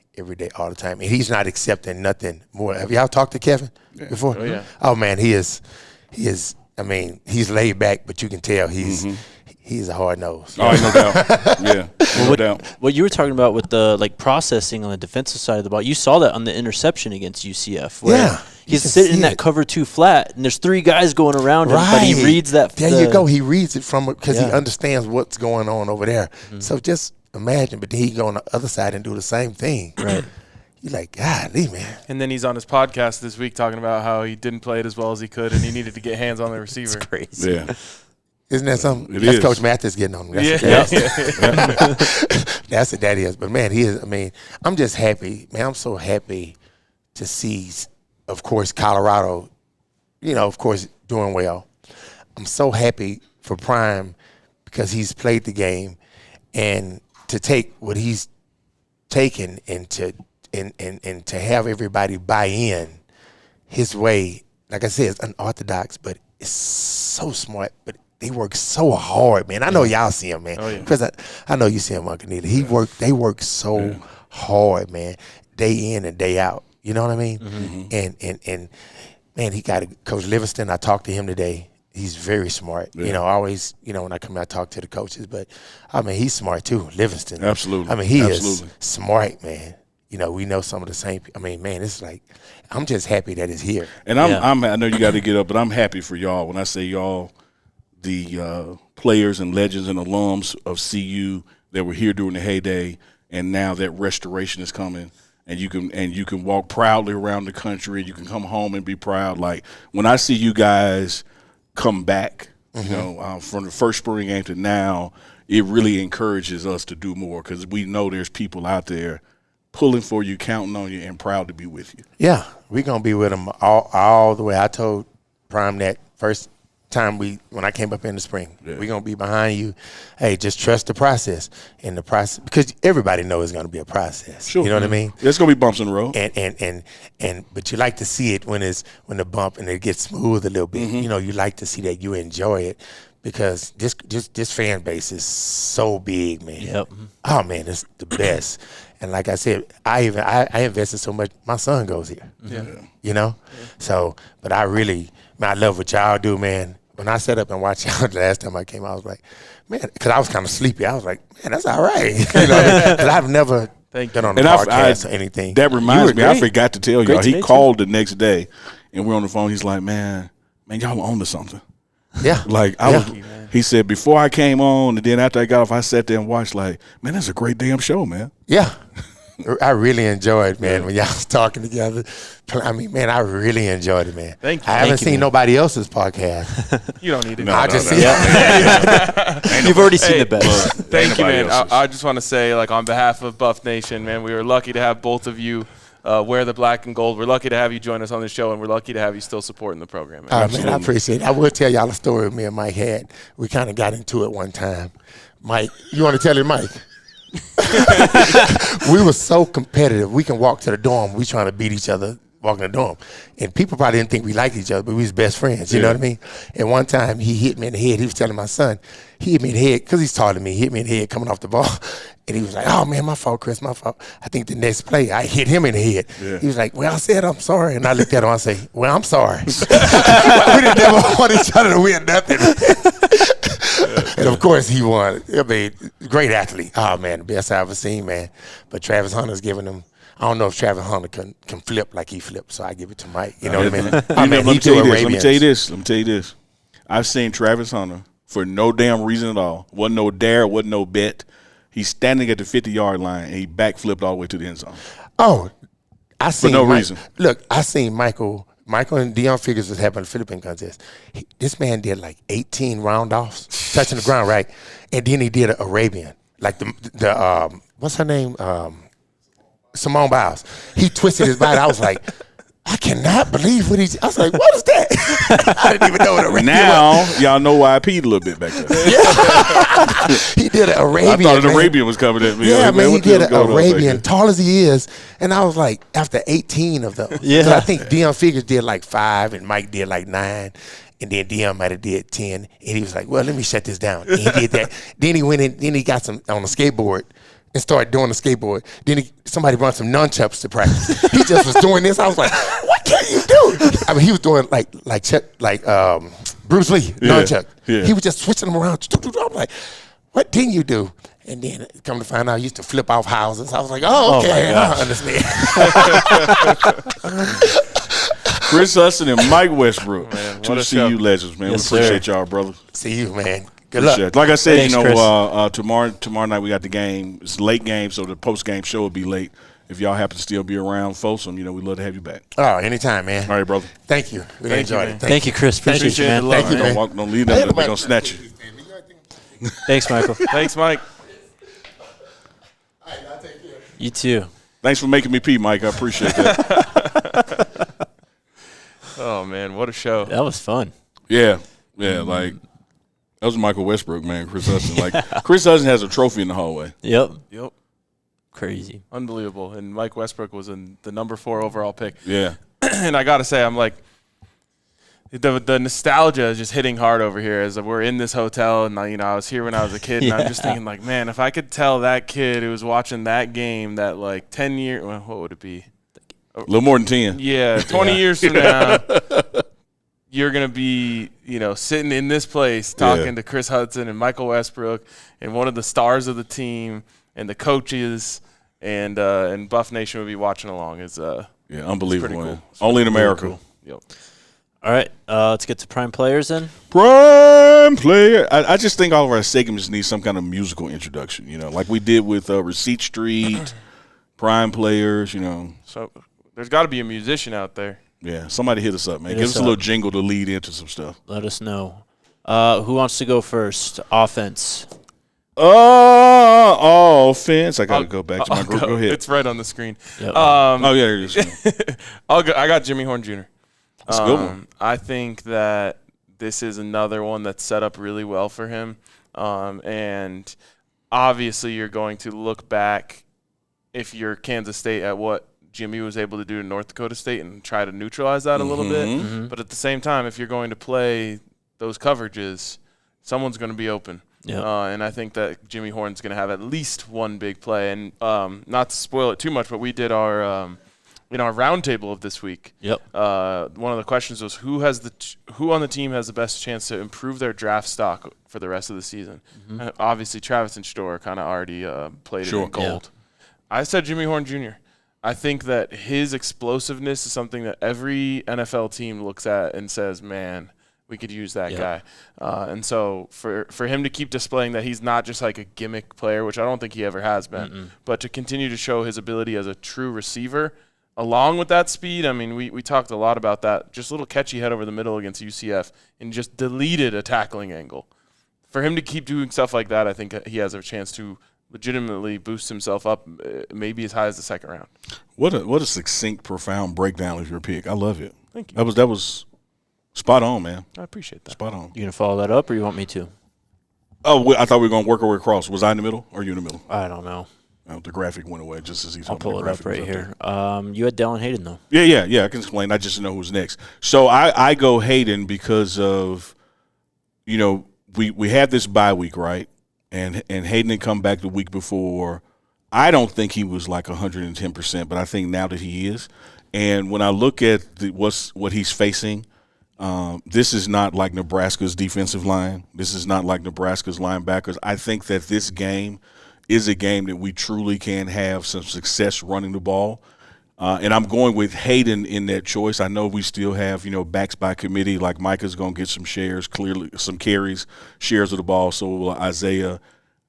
all the time. And he's not accepting nothing more. Have y'all talked to Kevin before? Oh, yeah. Oh, man, he is, I mean, he's laid back, but you can tell he's a hard nose. Oh, no doubt. Yeah, no doubt. What you were talking about with the processing on the defensive side of the ball, you saw that on the interception against UCF. Where he's sitting in that cover 2 flat, and there's 3 guys going around him, but he reads that. There you go. He reads it from because he understands what's going on over there. So just imagine, but then he can go on the other side and do the same thing. Right. You're like, golly, man. And then he's on his podcast this week talking about how he didn't play it as well as he could, and he needed to get hands on the receiver. It's crazy. Yeah. Isn't that something? It That's is. Coach Mathis getting on him. That's That's what that is. But, man, he is. I mean, I'm just happy. Man, I'm so happy to see, of course, Colorado, of course, doing well. I'm so happy for Prime because he's played the game, and to take what he's taken and to have everybody buy in his way. Like I said, it's unorthodox, but it's so smart. But they work so hard, man. I know y'all see him, man. Oh, yeah. Because I know you see him, Uncle Neely. They work so hard, man, day in and day out. You know what I mean? And man, he got Coach Livingston. I talked to him today. He's very smart. Yeah. Always, when I come out, I talk to the coaches. But, I mean, he's smart, too, Livingston. Absolutely. I mean, he Absolutely. is smart, man. We know some of the same people. I mean, man, it's like I'm just happy that it's here. And I know you got to get up, but I'm happy for y'all. When I say y'all, the players and legends and alums of CU that were here during the heyday, and now that restoration is coming, and you can walk proudly around the country. You can come home and be proud. Like when I see you guys come back, from the first spring game to now, it really encourages us to do more because we know there's people out there pulling for you, counting on you, and proud to be with you. Yeah, we're going to be with them all the way. I told Prime that first time when I came up in the spring. Yeah. We're going to be behind you. Hey, just trust the process. And the process, because everybody knows it's going to be a process. Sure. You know what I mean? There's going to be bumps in the road. But you like to see it when the bump and it gets smooth a little bit. You like to see that you enjoy it. Because this fan base is so big, man. Yep. Oh man, it's the best. And like I said, I invested so much. My son goes here. Yeah. So, but I love what y'all do, man. When I sat up and watched y'all the last time I came, I was like, man, because I was kind of sleepy. I was like, man, that's all right. Because I've never been on a podcast or anything. That reminds me, I forgot to tell y'all. He called the next day, and we're on the phone. He's like, man, y'all were on to something. Yeah. Like he said, before I came on, and then after I got off, I sat there and watched. Like, man, that's a great damn show, man. Yeah. I really enjoyed, man, when y'all was talking together. I mean, man, I really enjoyed it, man. Thank you. I haven't seen nobody else's podcast. You don't need it. I just see You've already seen the best. Thank you, man. I just want to say, on behalf of Buff Nation, man, we were lucky to have both of you wear the black and gold. We're lucky to have you join us on the show, and we're lucky to have you still supporting the program. Man. Man, I appreciate it. I will tell y'all a story me and Mike had. We kind of got into it one time. Mike, you want to tell it, Mike? We were so competitive. We can walk to the dorm. We trying to beat each other walking the dorm. And people probably didn't think we liked each other, but we was best friends. You know what I mean? And one time he hit me in the head. He was telling my son, he hit me in the head because he's taller than me. He hit me in the head coming off the ball. And he was like, oh, man, my fault, Chris, my fault. I think the next play, I hit him in the head. Yeah. He was like, well, I said I'm sorry. And I looked at him and I say, well, I'm sorry. We didn't never want each other to win nothing. And, of course, he won. I mean, great athlete. Oh, man, the best I ever seen, man. But Travis Hunter's giving him – I don't know if Travis Hunter can flip like he flipped, so I give it to Mike. You know what I mean? Let me tell you this. I've seen Travis Hunter for no damn reason at all. Wasn't no dare, wasn't no bet. He's standing at the 50-yard line, and he backflipped all the way to the end zone. Oh, I seen for no reason. Look, I seen Michael Michael and Dion Figures was having a Philippine contest. This man did like 18 round-offs, touching the ground, right? And then he did an Arabian. Like the what's her name? Simone Biles. He twisted his body. I was like, I cannot believe what I was like, what is that? I didn't even know what Arabian was. Y'all know why I peed a little bit back there. Yeah. He did an Arabian. I thought an Arabian was coming at me. Yeah, like, man, he did an Arabian, back tall as he is. And I was like, after 18 of those. Yeah. I think Dion Figures did like 5 and Mike did like 9. And then Dion might have did 10. And he was like, well, let me shut this down. And he did that. Then he went in, then he got some on a skateboard and started doing the skateboard. Then somebody brought some nunchucks to practice. He just was doing this. I was like, what can you do? I mean, he was doing like Bruce Lee, nunchuck. Yeah. He was just switching them around. I'm like, what didn't you do? And then come to find out, he used to flip off houses. I was like, oh, okay, I understand. Chris Hudson and Mike Westbrook. Man, Two CU legends, man. Yes, we appreciate sir. y'all, brother. See you, man. Good luck. Like I said, Thanks, tomorrow night we got the game. It's a late game, so the post-game show will be late. If y'all happen to still be around, Folsom, we'd love to have you back. Oh, anytime, man. All right, brother. Thank you. Really enjoyed it. Thank you, Chris. Appreciate you, man. Thank you, man. Don't leave them. They're going to snatch you. Thanks, Michael. Thanks, Mike. You too. Thanks for making me pee, Mike. I appreciate that. Oh, man, what a show. That was fun. Yeah, like that was Michael Westbrook, man. Chris Hudson. Like Chris Hudson has a trophy in the hallway. Yep. Crazy. Unbelievable. And Mike Westbrook was in the number 4 overall pick. Yeah. And I got to say, I'm like, the nostalgia is just hitting hard over here as we're in this hotel. And, I was here when I was a kid. And I'm just thinking, like, man, if I could tell that kid who was watching that game that, like, 10 years – well, what would it be? A little more than 10. Yeah, 20 years from now, you're going to be, sitting in this place talking to Chris Hudson and Michael Westbrook and one of the stars of the team and the coaches and Buff Nation would be watching along. It's unbelievable. Pretty cool. Only in America. Cool. Yep. All right, let's get to prime players then. Prime player. I just think all of our segments need some kind of musical introduction, like we did with Receipt Street, prime players, So there's got to be a musician out there. Yeah, somebody hit us up, man. Hit Give us us a little jingle to lead into some stuff. Let us know. Who wants to go first? Offense. Offense. I got to go back to my group. Go ahead. It's right on the screen. Yep. There it is. I got Jimmy Horn Jr. That's a good one. I think that this is another one that's set up really well for him. And obviously you're going to look back, if you're Kansas State, at what Jimmy was able to do to North Dakota State and try to neutralize that a little bit. Mm-hmm. But at the same time, if you're going to play those coverages, someone's going to be open. Yep. And I think that Jimmy Horn's going to have at least one big play. And not to spoil it too much, but we did our in our roundtable of this week. Yep. One of the questions was who on the team has the best chance to improve their draft stock for the rest of the season. Mm-hmm. Obviously, Travis and Storr kind of already played it in gold. Yeah. I said Jimmy Horn Jr. I think that his explosiveness is something that every NFL team looks at and says, man, we could use that guy. And so for him to keep displaying that he's not just like a gimmick player, which I don't think he ever has been, but to continue to show his ability as a true receiver, along with that speed, I mean, we talked a lot about that. Just a little catchy head over the middle against UCF and just deleted a tackling angle. For him to keep doing stuff like that, I think he has a chance to legitimately boost himself up maybe as high as the second round. What a succinct, profound breakdown of your pick. I love it. Thank you. That was spot on, man. I appreciate that. Spot on. You going to follow that up or you want me to? Oh, I thought we were going to work our way across. Was I in the middle or you in the middle? I don't know. The graphic went away just as he I'll told me. pull it up right here. You had Dallin Hayden, though. Yeah. I can explain. I just know who's next. So I go Hayden because of, we had this bye week, right? And Hayden had come back the week before. I don't think he was like 110%, but I think now that he is. And when I look at what he's facing, this is not like Nebraska's defensive line. This is not like Nebraska's linebackers. I think that this game is a game that we truly can have some success running the ball. And I'm going with Hayden in that choice. I know we still have, backs by committee, like Micah's going to get some shares, clearly some carries, shares of the ball. So will Isaiah.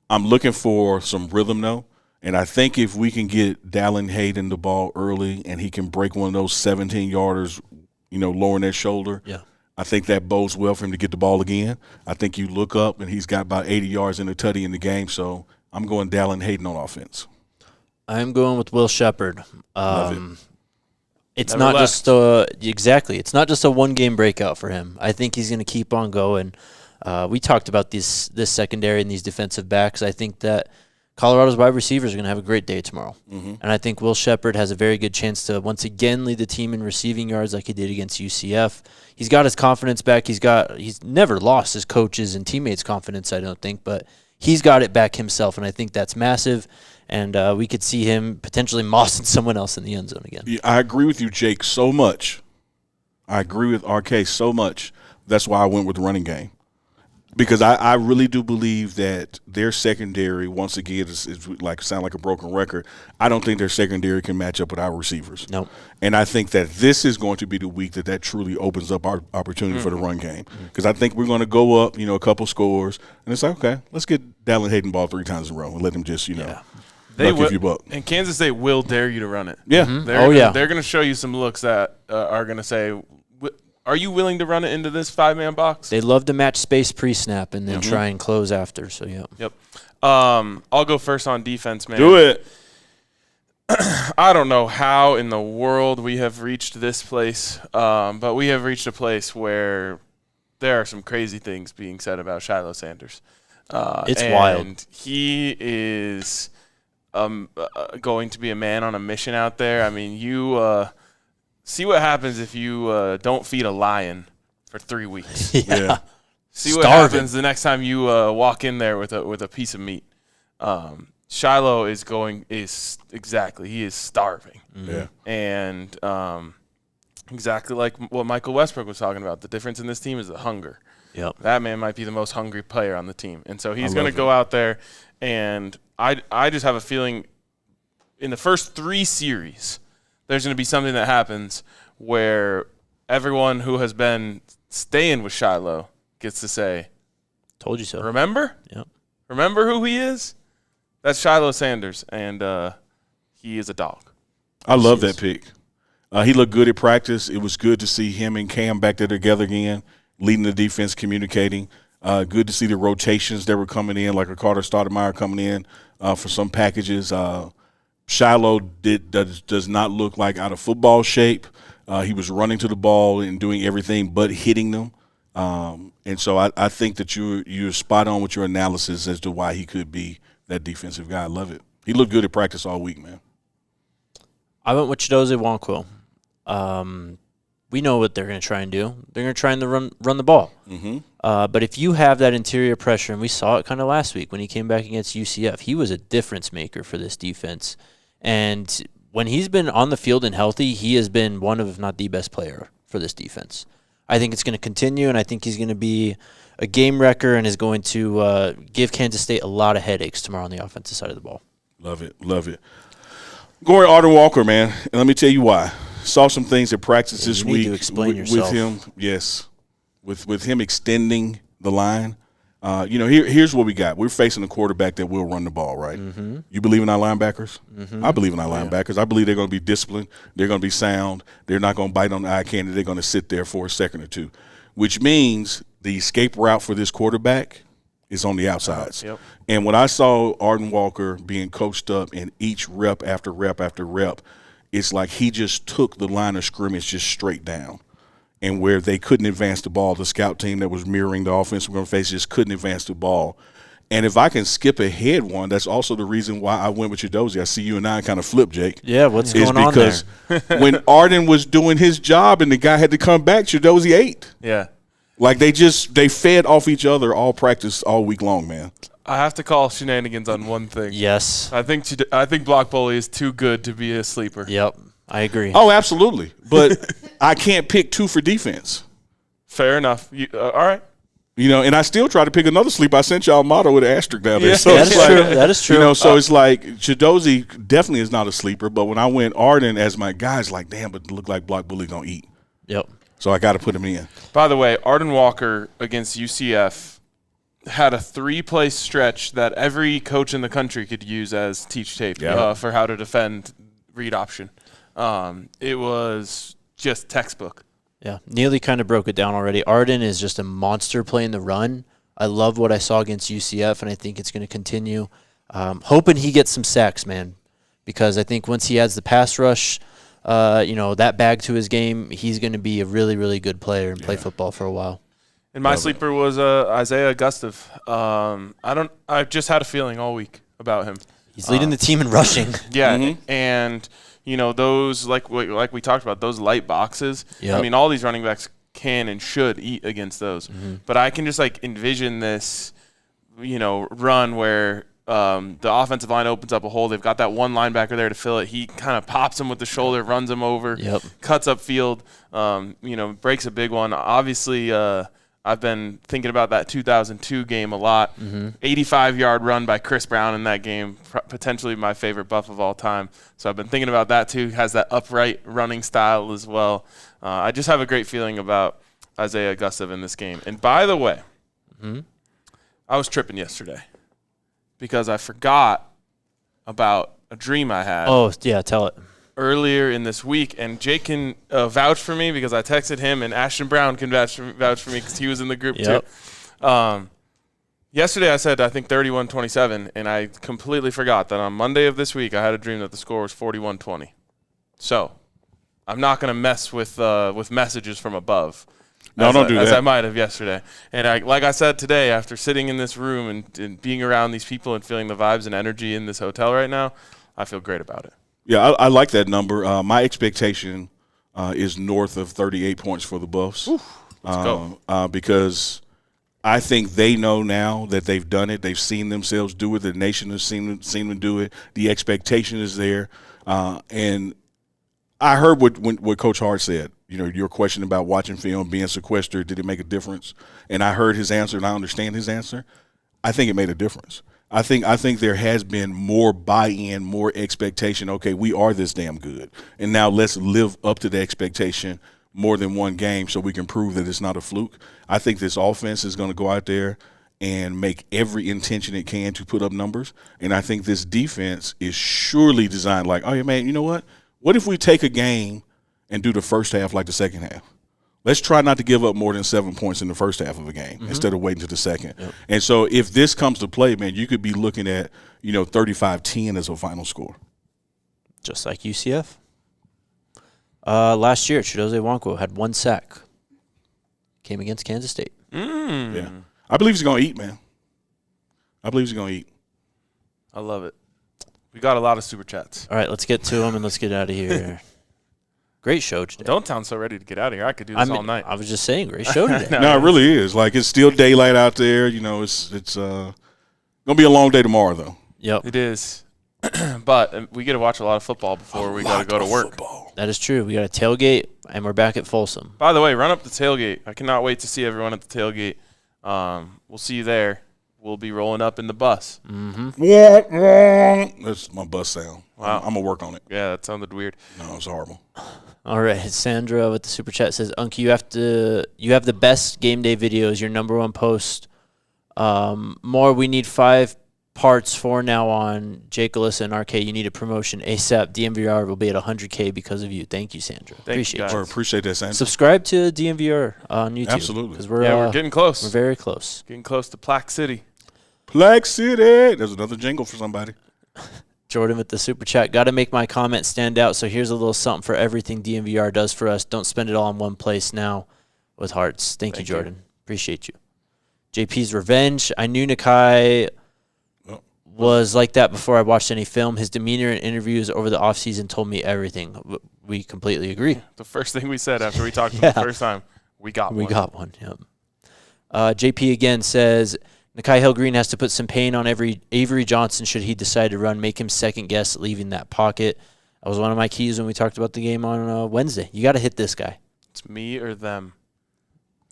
I'm looking for some rhythm, though. And I think if we can get Dallin Hayden the ball early and he can break one of those 17-yarders lowering that shoulder. Yeah. I think that bodes well for him to get the ball again. I think you look up, and he's got about 80 yards in the tutty in the game, so I'm going Dallin Hayden on offense. I'm going with Will Shepherd. Love it. It's Never not left. just exactly. It's not just a one-game breakout for him. I think he's going to keep on going. We talked about this secondary and these defensive backs. I think that Colorado's wide receivers are going to have a great day tomorrow. Mm-hmm. And I think Will Shepherd has a very good chance to once again lead the team in receiving yards like he did against UCF. He's got his confidence back. He's never lost his coaches and teammates' confidence, I don't think, but he's got it back himself, and I think that's massive. And we could see him potentially mossing someone else in the end zone again. Yeah, I agree with you, Jake, so much. I agree with RK so much. That's why I went with the running game. Because I really do believe that their secondary, once again, is like sound like a broken record. I don't think their secondary can match up with our receivers. Nope. And I think that this is going to be the week that truly opens up our opportunity for the run game. Because I think we're going to go up, a couple scores, and it's like, okay, let's get Dallin Hayden ball 3 times in a row and let him just, They buck if you buck. And Kansas State will dare you to run it. Yeah. They're going to show you some looks that are going to say, are you willing to run it into this 5-man box? They love to match space pre-snap and then try and close after. So, yeah. Yep. I'll go first on defense, man. Do it. I don't know how in the world we have reached this place, but we have reached a place where there are some crazy things being said about Shiloh Sanders. It's wild. He is going to be a man on a mission out there. I mean, you see what happens if you don't feed a lion for 3 weeks. Yeah. See what happens the next time you walk in there with a piece of meat. Shiloh he is starving. Yeah. And exactly like what Michael Westbrook was talking about, the difference in this team is the hunger. Yep. That man might be the most hungry player on the team. And so he's going to go out there, and I just have a feeling in the first 3 series, there's going to be something that happens where everyone who has been staying with Shiloh gets to say, Told you so. remember? Yep. Remember who he is? That's Shiloh Sanders, and he is a dog. I love that pick. He looked good at practice. It was good to see him and Cam back there together again, leading the defense, communicating. Good to see the rotations that were coming in, like a Carter Stoudemire coming in for some packages. Shiloh does not look like out of football shape. He was running to the ball and doing everything but hitting them. And so I think that you're spot on with your analysis as to why he could be that defensive guy. I love it. He looked good at practice all week, man. I went with Chidozie Nwankwo. We know what they're going to try and do. They're going to try and run the ball. Mm-hmm. But if you have that interior pressure, and we saw it kind of last week when he came back against UCF, he was a difference maker for this defense. And when he's been on the field and healthy, he has been one of, if not the best player for this defense. I think it's going to continue, and I think he's going to be a game wrecker and is going to give Kansas State a lot of headaches tomorrow on the offensive side of the ball. Love it. Love it. Going Arden Walker, man, and let me tell you why. Saw some things at practice this you need week to explain with yourself. him. Yes, with him extending the line. Here's what we got. We're facing a quarterback that will run the ball, right? Mm-hmm. You believe in our linebackers? Mm-hmm. I believe in our linebackers. I believe they're going to be disciplined. They're going to be sound. They're not going to bite on the eye candy. They're going to sit there for a second or two, which means the escape route for this quarterback is on the outsides. Yep. And when I saw Arden Walker being coached up in each rep after rep after rep, it's like he just took the line of scrimmage just straight down. And where they couldn't advance the ball, the scout team that was mirroring the offense we're going to face just couldn't advance the ball. And if I can skip ahead one, that's also the reason why I went with Chidozie. I see you and I kind of flip, Jake. Yeah, what's going on there? Because when Arden was doing his job and the guy had to come back, Chidozie ate. Yeah. Like they fed off each other all practice all week long, man. I have to call shenanigans on one thing. Yes. I think Block Bully is too good to be a sleeper. Yep. I agree. Oh, absolutely. But I can't pick 2 for defense. Fair enough. All right. And I still try to pick another sleeper. I sent y'all a motto with an asterisk down there. Yeah. So That it's is true. That is true. So it's like Chidozie definitely is not a sleeper. But when I went Arden as my guy, it's like, damn, but it looked like Block Bully going to eat. Yep. So I got to put him in. By the way, Arden Walker against UCF had a 3-play stretch that every coach in the country could use as teach tape for how to defend read option. It was just textbook. Yeah, Neely kind of broke it down already. Arden is just a monster playing the run. I love what I saw against UCF, and I think it's going to continue. Hoping he gets some sacks, man, because I think once he adds the pass rush, that bag to his game, he's going to be a really, really good player and play football for a while. And my sleeper was Isaiah Gustav. I just had a feeling all week about him. He's leading the team in rushing. Yeah, and those like we talked about, those light boxes. Yep. I mean, all these running backs can and should eat against those. But I can just envision this, run where the offensive line opens up a hole. They've got that one linebacker there to fill it. He kind of pops him with the shoulder, runs him over, cuts up field, breaks a big one. Obviously, I've been thinking about that 2002 game a lot. 85-yard run by Chris Brown in that game, potentially my favorite Buff of all time. So I've been thinking about that too. Has that upright running style as well. I just have a great feeling about Isaiah Gustav in this game. And by the way, I was tripping yesterday because I forgot about a dream I had. Oh, yeah, tell it. Earlier in this week, and Jake can vouch for me because I texted him, and Ashton Brown can vouch for me because he was in the group too. Yesterday I said, I think 31-27, and I completely forgot that on Monday of this week I had a dream that the score was 41-20. So I'm not going to mess with messages from above. No, don't do that. As I might have yesterday. And like I said today, after sitting in this room and being around these people and feeling the vibes and energy in this hotel right now, I feel great about it. Yeah, I like that number. My expectation is north of 38 points for the Buffs. Let's go. Because I think they know now that they've done it. They've seen themselves do it. The nation has seen them do it. The expectation is there. And I heard what Coach Hart said. Your question about watching film, being sequestered, did it make a difference? And I heard his answer, and I understand his answer. I think it made a difference. I think there has been more buy-in, more expectation. Okay, we are this damn good, and now let's live up to the expectation more than one game so we can prove that it's not a fluke. I think this offense is going to go out there and make every intention it can to put up numbers, and I think this defense is surely designed like, oh, yeah, man, you know what? What if we take a game and do the first half like the second half? Let's try not to give up more than 7 points in the first half of a game instead of waiting to the second. Yep. And so if this comes to play, man, you could be looking at, 35-10 as a final score. Just like UCF. Last year, Chidozie Nwankwo had 1 sack. Came against Kansas State. Yeah. I believe he's going to eat, man. I believe he's going to eat. I love it. We got a lot of super chats. All right, let's get to them and let's get out of here. Great show today. Don't sound so ready to get out of here. I could do this all night. I was just saying, great show today. No, it really is. It's still daylight out there. It's going to be a long day tomorrow, though. Yep. It is. But we get to watch a lot of football before we got to go to work. Football. That is true. We got a tailgate, and we're back at Folsom. By the way, run up the tailgate. I cannot wait to see everyone at the tailgate. We'll see you there. We'll be rolling up in the bus. That's my bus sound. Wow. I'm going to work on it. Yeah, that sounded weird. No, it's horrible. All right, Sandra with the super chat says, Unky, you have the best game day videos, your number one post. More, we need 5 parts for now on. Jake, Alyssa, and RK, you need a promotion ASAP. DNVR will be at 100K because of you. Thank you, Sandra. Appreciate you. Appreciate that, Sandra. Subscribe to DNVR on YouTube. Absolutely. Because we're getting close. We're very close. Getting close to Plaque City. Plaque City. There's another jingle for somebody. Jordan with the super chat. Got to make my comment stand out, so here's a little something for everything DNVR does for us. Don't spend it all in one place now with Hearts. Thank you, Jordan. Appreciate you. JP's Revenge. I knew Nikai was like that before I watched any film. His demeanor in interviews over the offseason told me everything. We completely agree. The first thing we said after we talked to him the first time, we got one. We got one, yep. JP again says, Nikai Hill Green has to put some pain on Avery Johnson should he decide to run, make him second guess leaving that pocket. That was one of my keys when we talked about the game on Wednesday. You got to hit this guy. It's me or them.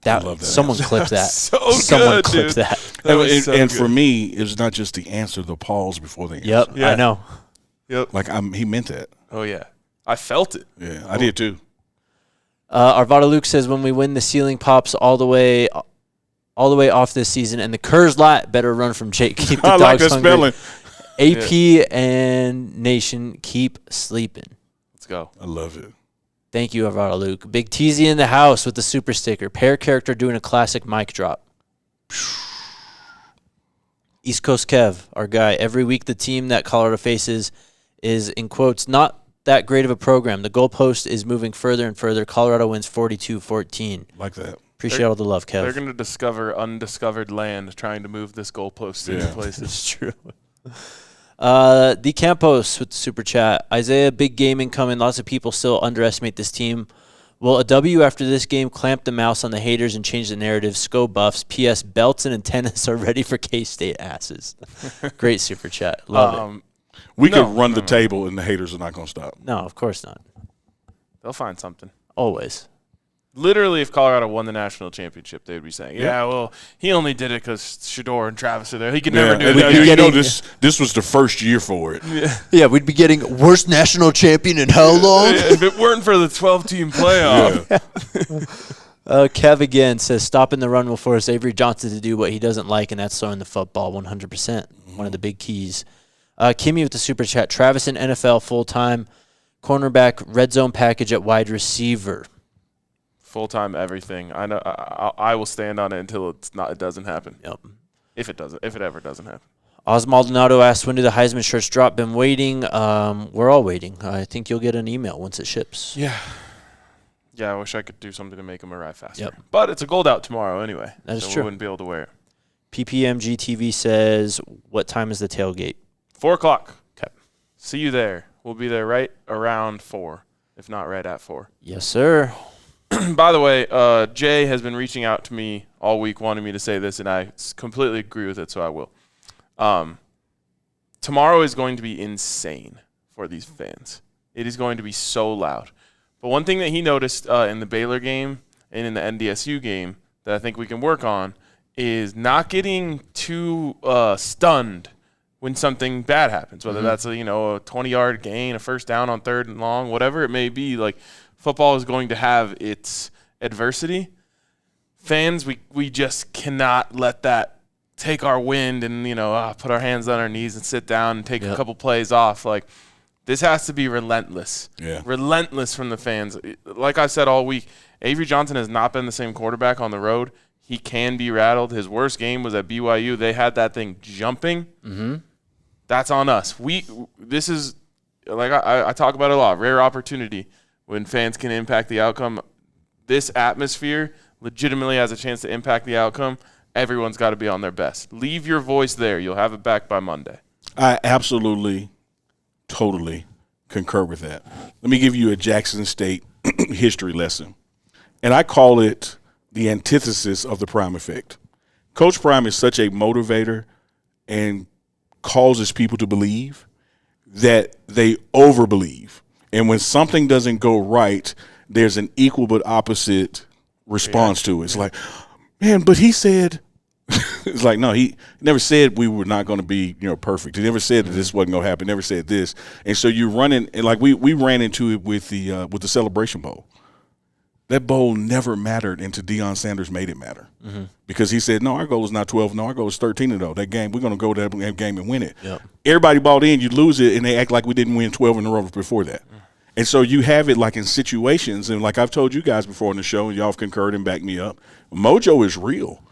I love that. Someone clipped that. Someone clipped that. And for me, it's not just the answer, the pause before the answer. Yep, yeah. I know. Yep. He meant that. Oh, yeah. I felt it. Yeah, I did too. Arvada Luke says, when we win, the ceiling pops all the way off this season, and the Kurz lot better run from Jake. Keep the I like dogs that hungry. spelling. AP and Nation keep sleeping. Let's go. I love it. Thank you, Alvaro Luke. Big Teasy in the house with the super sticker. Pair character doing a classic mic drop. East Coast Kev, our guy. Every week the team that Colorado faces is, in quotes, not that great of a program. The goalpost is moving further and further. Colorado wins 42-14. Like that. Appreciate all the love, Kev. They're going to discover undiscovered land trying to move this goalpost into places. It's true. The Campos with the super chat. Isaiah, big game incoming. Lots of people still underestimate this team. Will a W after this game clamp the mouse on the haters and change the narrative? Sco Buffs. P.S. Belts and antennas are ready for K-State asses. Great super chat. Love it. We could run the table and the haters are not going to stop. No, of course not. They'll find something. Always. Literally, if Colorado won the national championship, they would be saying, yeah, well, he only did it because Shador and Travis are there. He could never do it. This was the first year for it. Yeah, we'd be getting worst national champion in how long? If it weren't for the 12-team playoff. Kev again says, stopping the run will force Avery Johnson to do what he doesn't like, and that's throwing the football 100%. One of the big keys. Kimmy with the super chat. Travis in NFL full-time. Cornerback, red zone package at wide receiver. Full-time everything. I know. I will stand on it until it doesn't happen. Yep. If it ever doesn't happen. Osmaldonado asked, when do the Heisman shirts drop? Been waiting. We're all waiting. I think you'll get an email once it ships. Yeah. Yeah, I wish I could do something to make them arrive faster. Yep. But it's a gold out tomorrow anyway. That is so true. We wouldn't be able to wear it. PPMG TV says, what time is the tailgate? 4 o'clock. Okay. See you there. We'll be there right around 4, if not right at 4. Yes, sir. By the way, Jay has been reaching out to me all week wanting me to say this, and I completely agree with it, so I will. Tomorrow is going to be insane for these fans. It is going to be so loud. But one thing that he noticed in the Baylor game and in the NDSU game that I think we can work on is not getting too stunned when something bad happens, whether that's a 20-yard gain, a first down on 3rd and long, whatever it may be. Like, football is going to have its adversity. Fans, we just cannot let that take our wind and, put our hands on our knees and sit down and take a couple plays off. Like, this has to be relentless. Yeah. Relentless from the fans. Like I said all week, Avery Johnson has not been the same quarterback on the road. He can be rattled. His worst game was at BYU. They had that thing jumping. Mm-hmm. That's on us. This is, like I talk about it a lot, rare opportunity when fans can impact the outcome. This atmosphere legitimately has a chance to impact the outcome. Everyone's got to be on their best. Leave your voice there. You'll have it back by Monday. I absolutely, totally concur with that. Let me give you a Jackson State history lesson. And I call it the antithesis of the Prime effect. Coach Prime is such a motivator and causes people to believe that they overbelieve. And when something doesn't go right, there's an equal but opposite response to it. It's like, man, but he said – it's like, no, he never said we were not going to be, perfect. He never said that this wasn't going to happen. Never said this. And so you're running – and like we ran into it with the Celebration Bowl. That bowl never mattered until Deion Sanders made it matter. Mm-hmm. Because he said, no, our goal is not 12. No, our goal is 13-0. That game, we're going to go to that game and win it. Yep. Everybody bought in. You lose it, and they act like we didn't win 12 in a row before that. And so you have it like in situations, and like I've told you guys before on the show, and y'all have concurred and backed me up, mojo is real.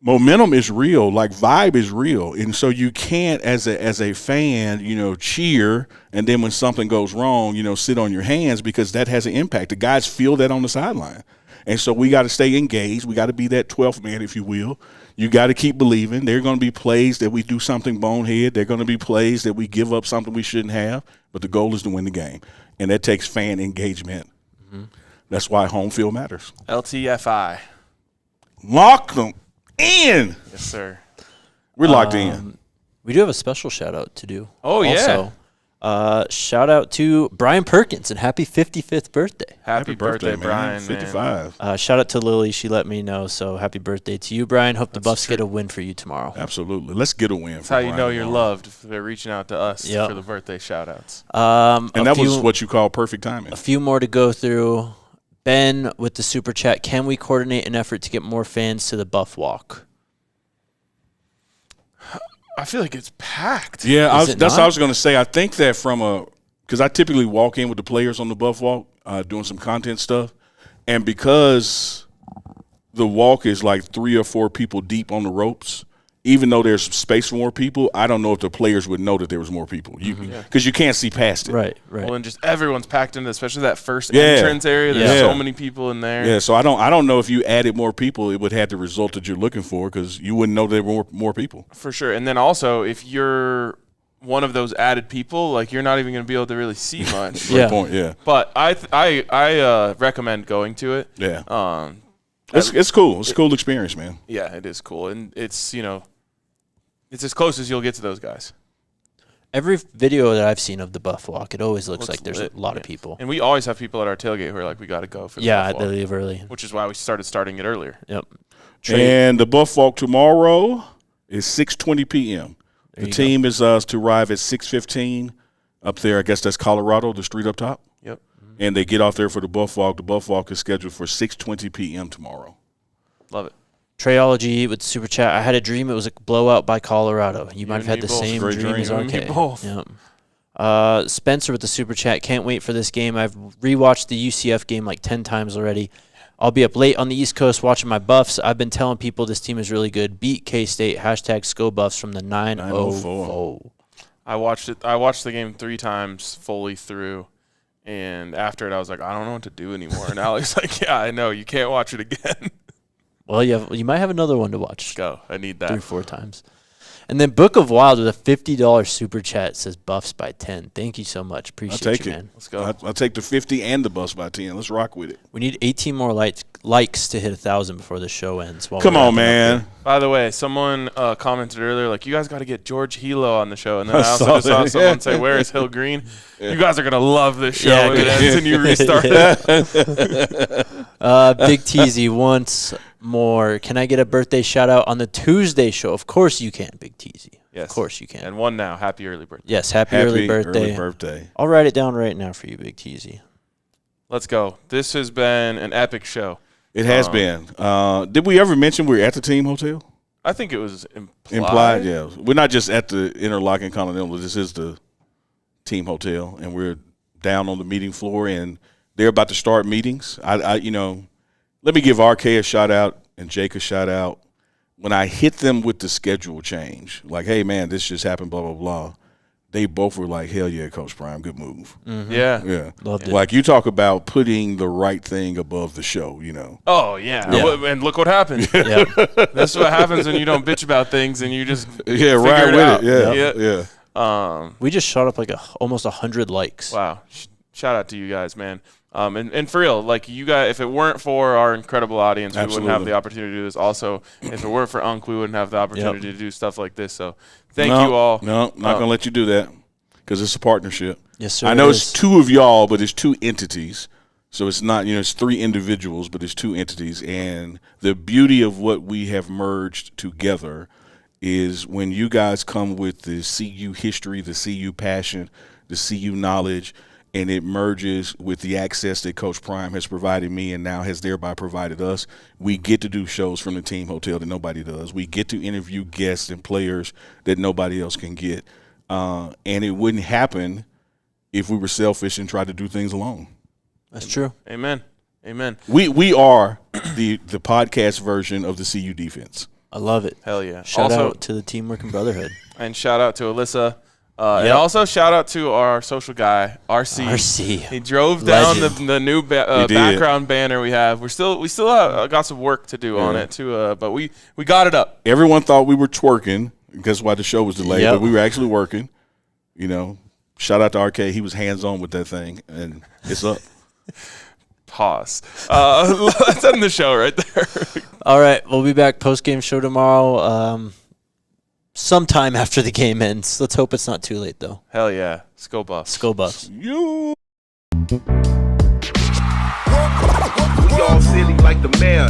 Momentum is real, like vibe is real. And so you can't, as a fan, cheer, and then when something goes wrong, sit on your hands, because that has an impact. The guys feel that on the sideline. And so we got to stay engaged. We got to be that 12th man, if you will. You got to keep believing. There are going to be plays that we do something bonehead. There are going to be plays that we give up something we shouldn't have. But the goal is to win the game. And that takes fan engagement. Mm-hmm. That's why home field matters. LTFI. Lock them in. Yes, sir. We're locked in. We do have a special shout-out to do. Oh, also. Shout out to Brian Perkins and happy 55th birthday. Happy birthday, Brian. 55. Shout out to Lily. She let me know. So happy birthday to you, Brian. Hope the Buffs get a win for you tomorrow. Absolutely. Let's get a win. That's how you know you're loved. If they're reaching out to us for the birthday shout outs. And that was what you call perfect timing. A few more to go through. Ben with the super chat. Can we coordinate an effort to get more fans to the Buff Walk? I feel like it's packed. Yeah, that's what I was going to say. I think that from because I typically walk in with the players on the Buff Walk doing some content stuff, and because the walk is like 3 or 4 people deep on the ropes, even though there's space for more people, I don't know if the players would know that there was more people. Because you can't see past it. Right. Well, and just everyone's packed into, especially that first entrance area. There's so many people in there. Yeah, so I don't know if you added more people, it would have the result that you're looking for, because you wouldn't know there were more people. For sure. And then also, if you're one of those added people, like, you're not even going to be able to really see much. Great point, yeah. But I recommend going to it. Yeah. It's cool. It's a cool experience, man. Yeah, it is cool. And it's, it's as close as you'll get to those guys. Every video that I've seen of the Buff Walk, it always looks like there's a lot of people. And we always have people at our tailgate who are like, we got to go for the Buff Walk. They leave early. Which is why we starting it earlier. Yep. And the Buff Walk tomorrow is 6:20 p.m. The team is to arrive at 6:15 up there. I guess that's Colorado, the street up top. Yep. And they get off there for the Buff Walk. The Buff Walk is scheduled for 6:20 p.m. tomorrow. Love it. Treyology with Super Chat. I had a dream it was a blowout by Colorado. You might have had the same dream as RK. Yep. Spencer with the Super Chat. Can't wait for this game. I've rewatched the UCF game like 10 times already. I'll be up late on the East Coast watching my Buffs. I've been telling people this team is really good. Beat K-State. #ScoBuffs from the 904. I watched it. I watched the game 3 times fully through. And after it, I was like, I don't know what to do anymore. And Alex like, yeah, I know. You can't watch it again. Well, you might have another one to watch. Let's go. I need that. 3-4 times. And then Book of Wild with a $50 Super Chat says Buffs by 10. Thank you so much. Appreciate you, man. Let's go. I'll take the 50 and the Buffs by 10. Let's rock with it. We need 18 more likes to hit 1,000 before the show ends. Come on, man. By the way, someone commented earlier, like, you guys got to get George Hilo on the show. And then I also just saw someone say, where is Hill Green? You guys are going to love this show when it ends and you restart it. Big Teasy once more. Can I get a birthday shout out on the Tuesday show? Of course you can, Big Teasy. Yes. Of course you can. And one now. Happy early birthday. Yes, happy early birthday. I'll write it down right now for you, Big Teasy. Let's go. This has been an epic show. It has been. Did we ever mention we're at the team hotel? I think it was implied. Implied, yeah. We're not just at the Interlochen Continental. This is the team hotel, and we're down on the meeting floor, and they're about to start meetings. Let me give RK a shout out and Jake a shout out. When I hit them with the schedule change, like, hey, man, this just happened, blah, blah, blah, they both were like, hell yeah, Coach Prime, good move. Mm-hmm. Yeah. Loved it. Like, you talk about putting the right thing above the show, Oh, yeah. And look what happened. Yeah. That's what happens when you don't bitch about things and you just right it with out. it. Yeah. Yeah. We just shot up like almost 100 likes. Wow. Shout out to you guys, man. And for real, like, you guys, if it weren't for our incredible audience, we wouldn't have the opportunity to do this. Also, if it weren't for Unc, we wouldn't have the opportunity to do stuff like this. So thank you all. No, not going to let you do that because it's a partnership. Yes, sir. I know it's 2 of y'all, but it's 2 entities. So it's not, it's 3 individuals, but it's 2 entities. And the beauty of what we have merged together is when you guys come with the CU history, the CU passion, the CU knowledge, and it merges with the access that Coach Prime has provided me and now has thereby provided us, we get to do shows from the team hotel that nobody does. We get to interview guests and players that nobody else can get. And it wouldn't happen if we were selfish and tried to do things alone. That's true. Amen. We are the podcast version of the CU defense. I love it. Hell yeah. Shout out to the Teamwork and Brotherhood. And shout out to Alyssa. And also shout out to our social guy, RC. He drove down the new background banner we have. We still got some work to do on it too, but we got it up. Everyone thought we were twerking. That's why the show was delayed, but we were actually working. Shout out to RK. He was hands-on with that thing, and it's up. Pause. Let's end the show right there. All right, we'll be back post-game show tomorrow. Sometime after the game ends. Let's hope it's not too late, though. Hell yeah. Go Buffs. Go Buffs. You. We all silly like the mayor.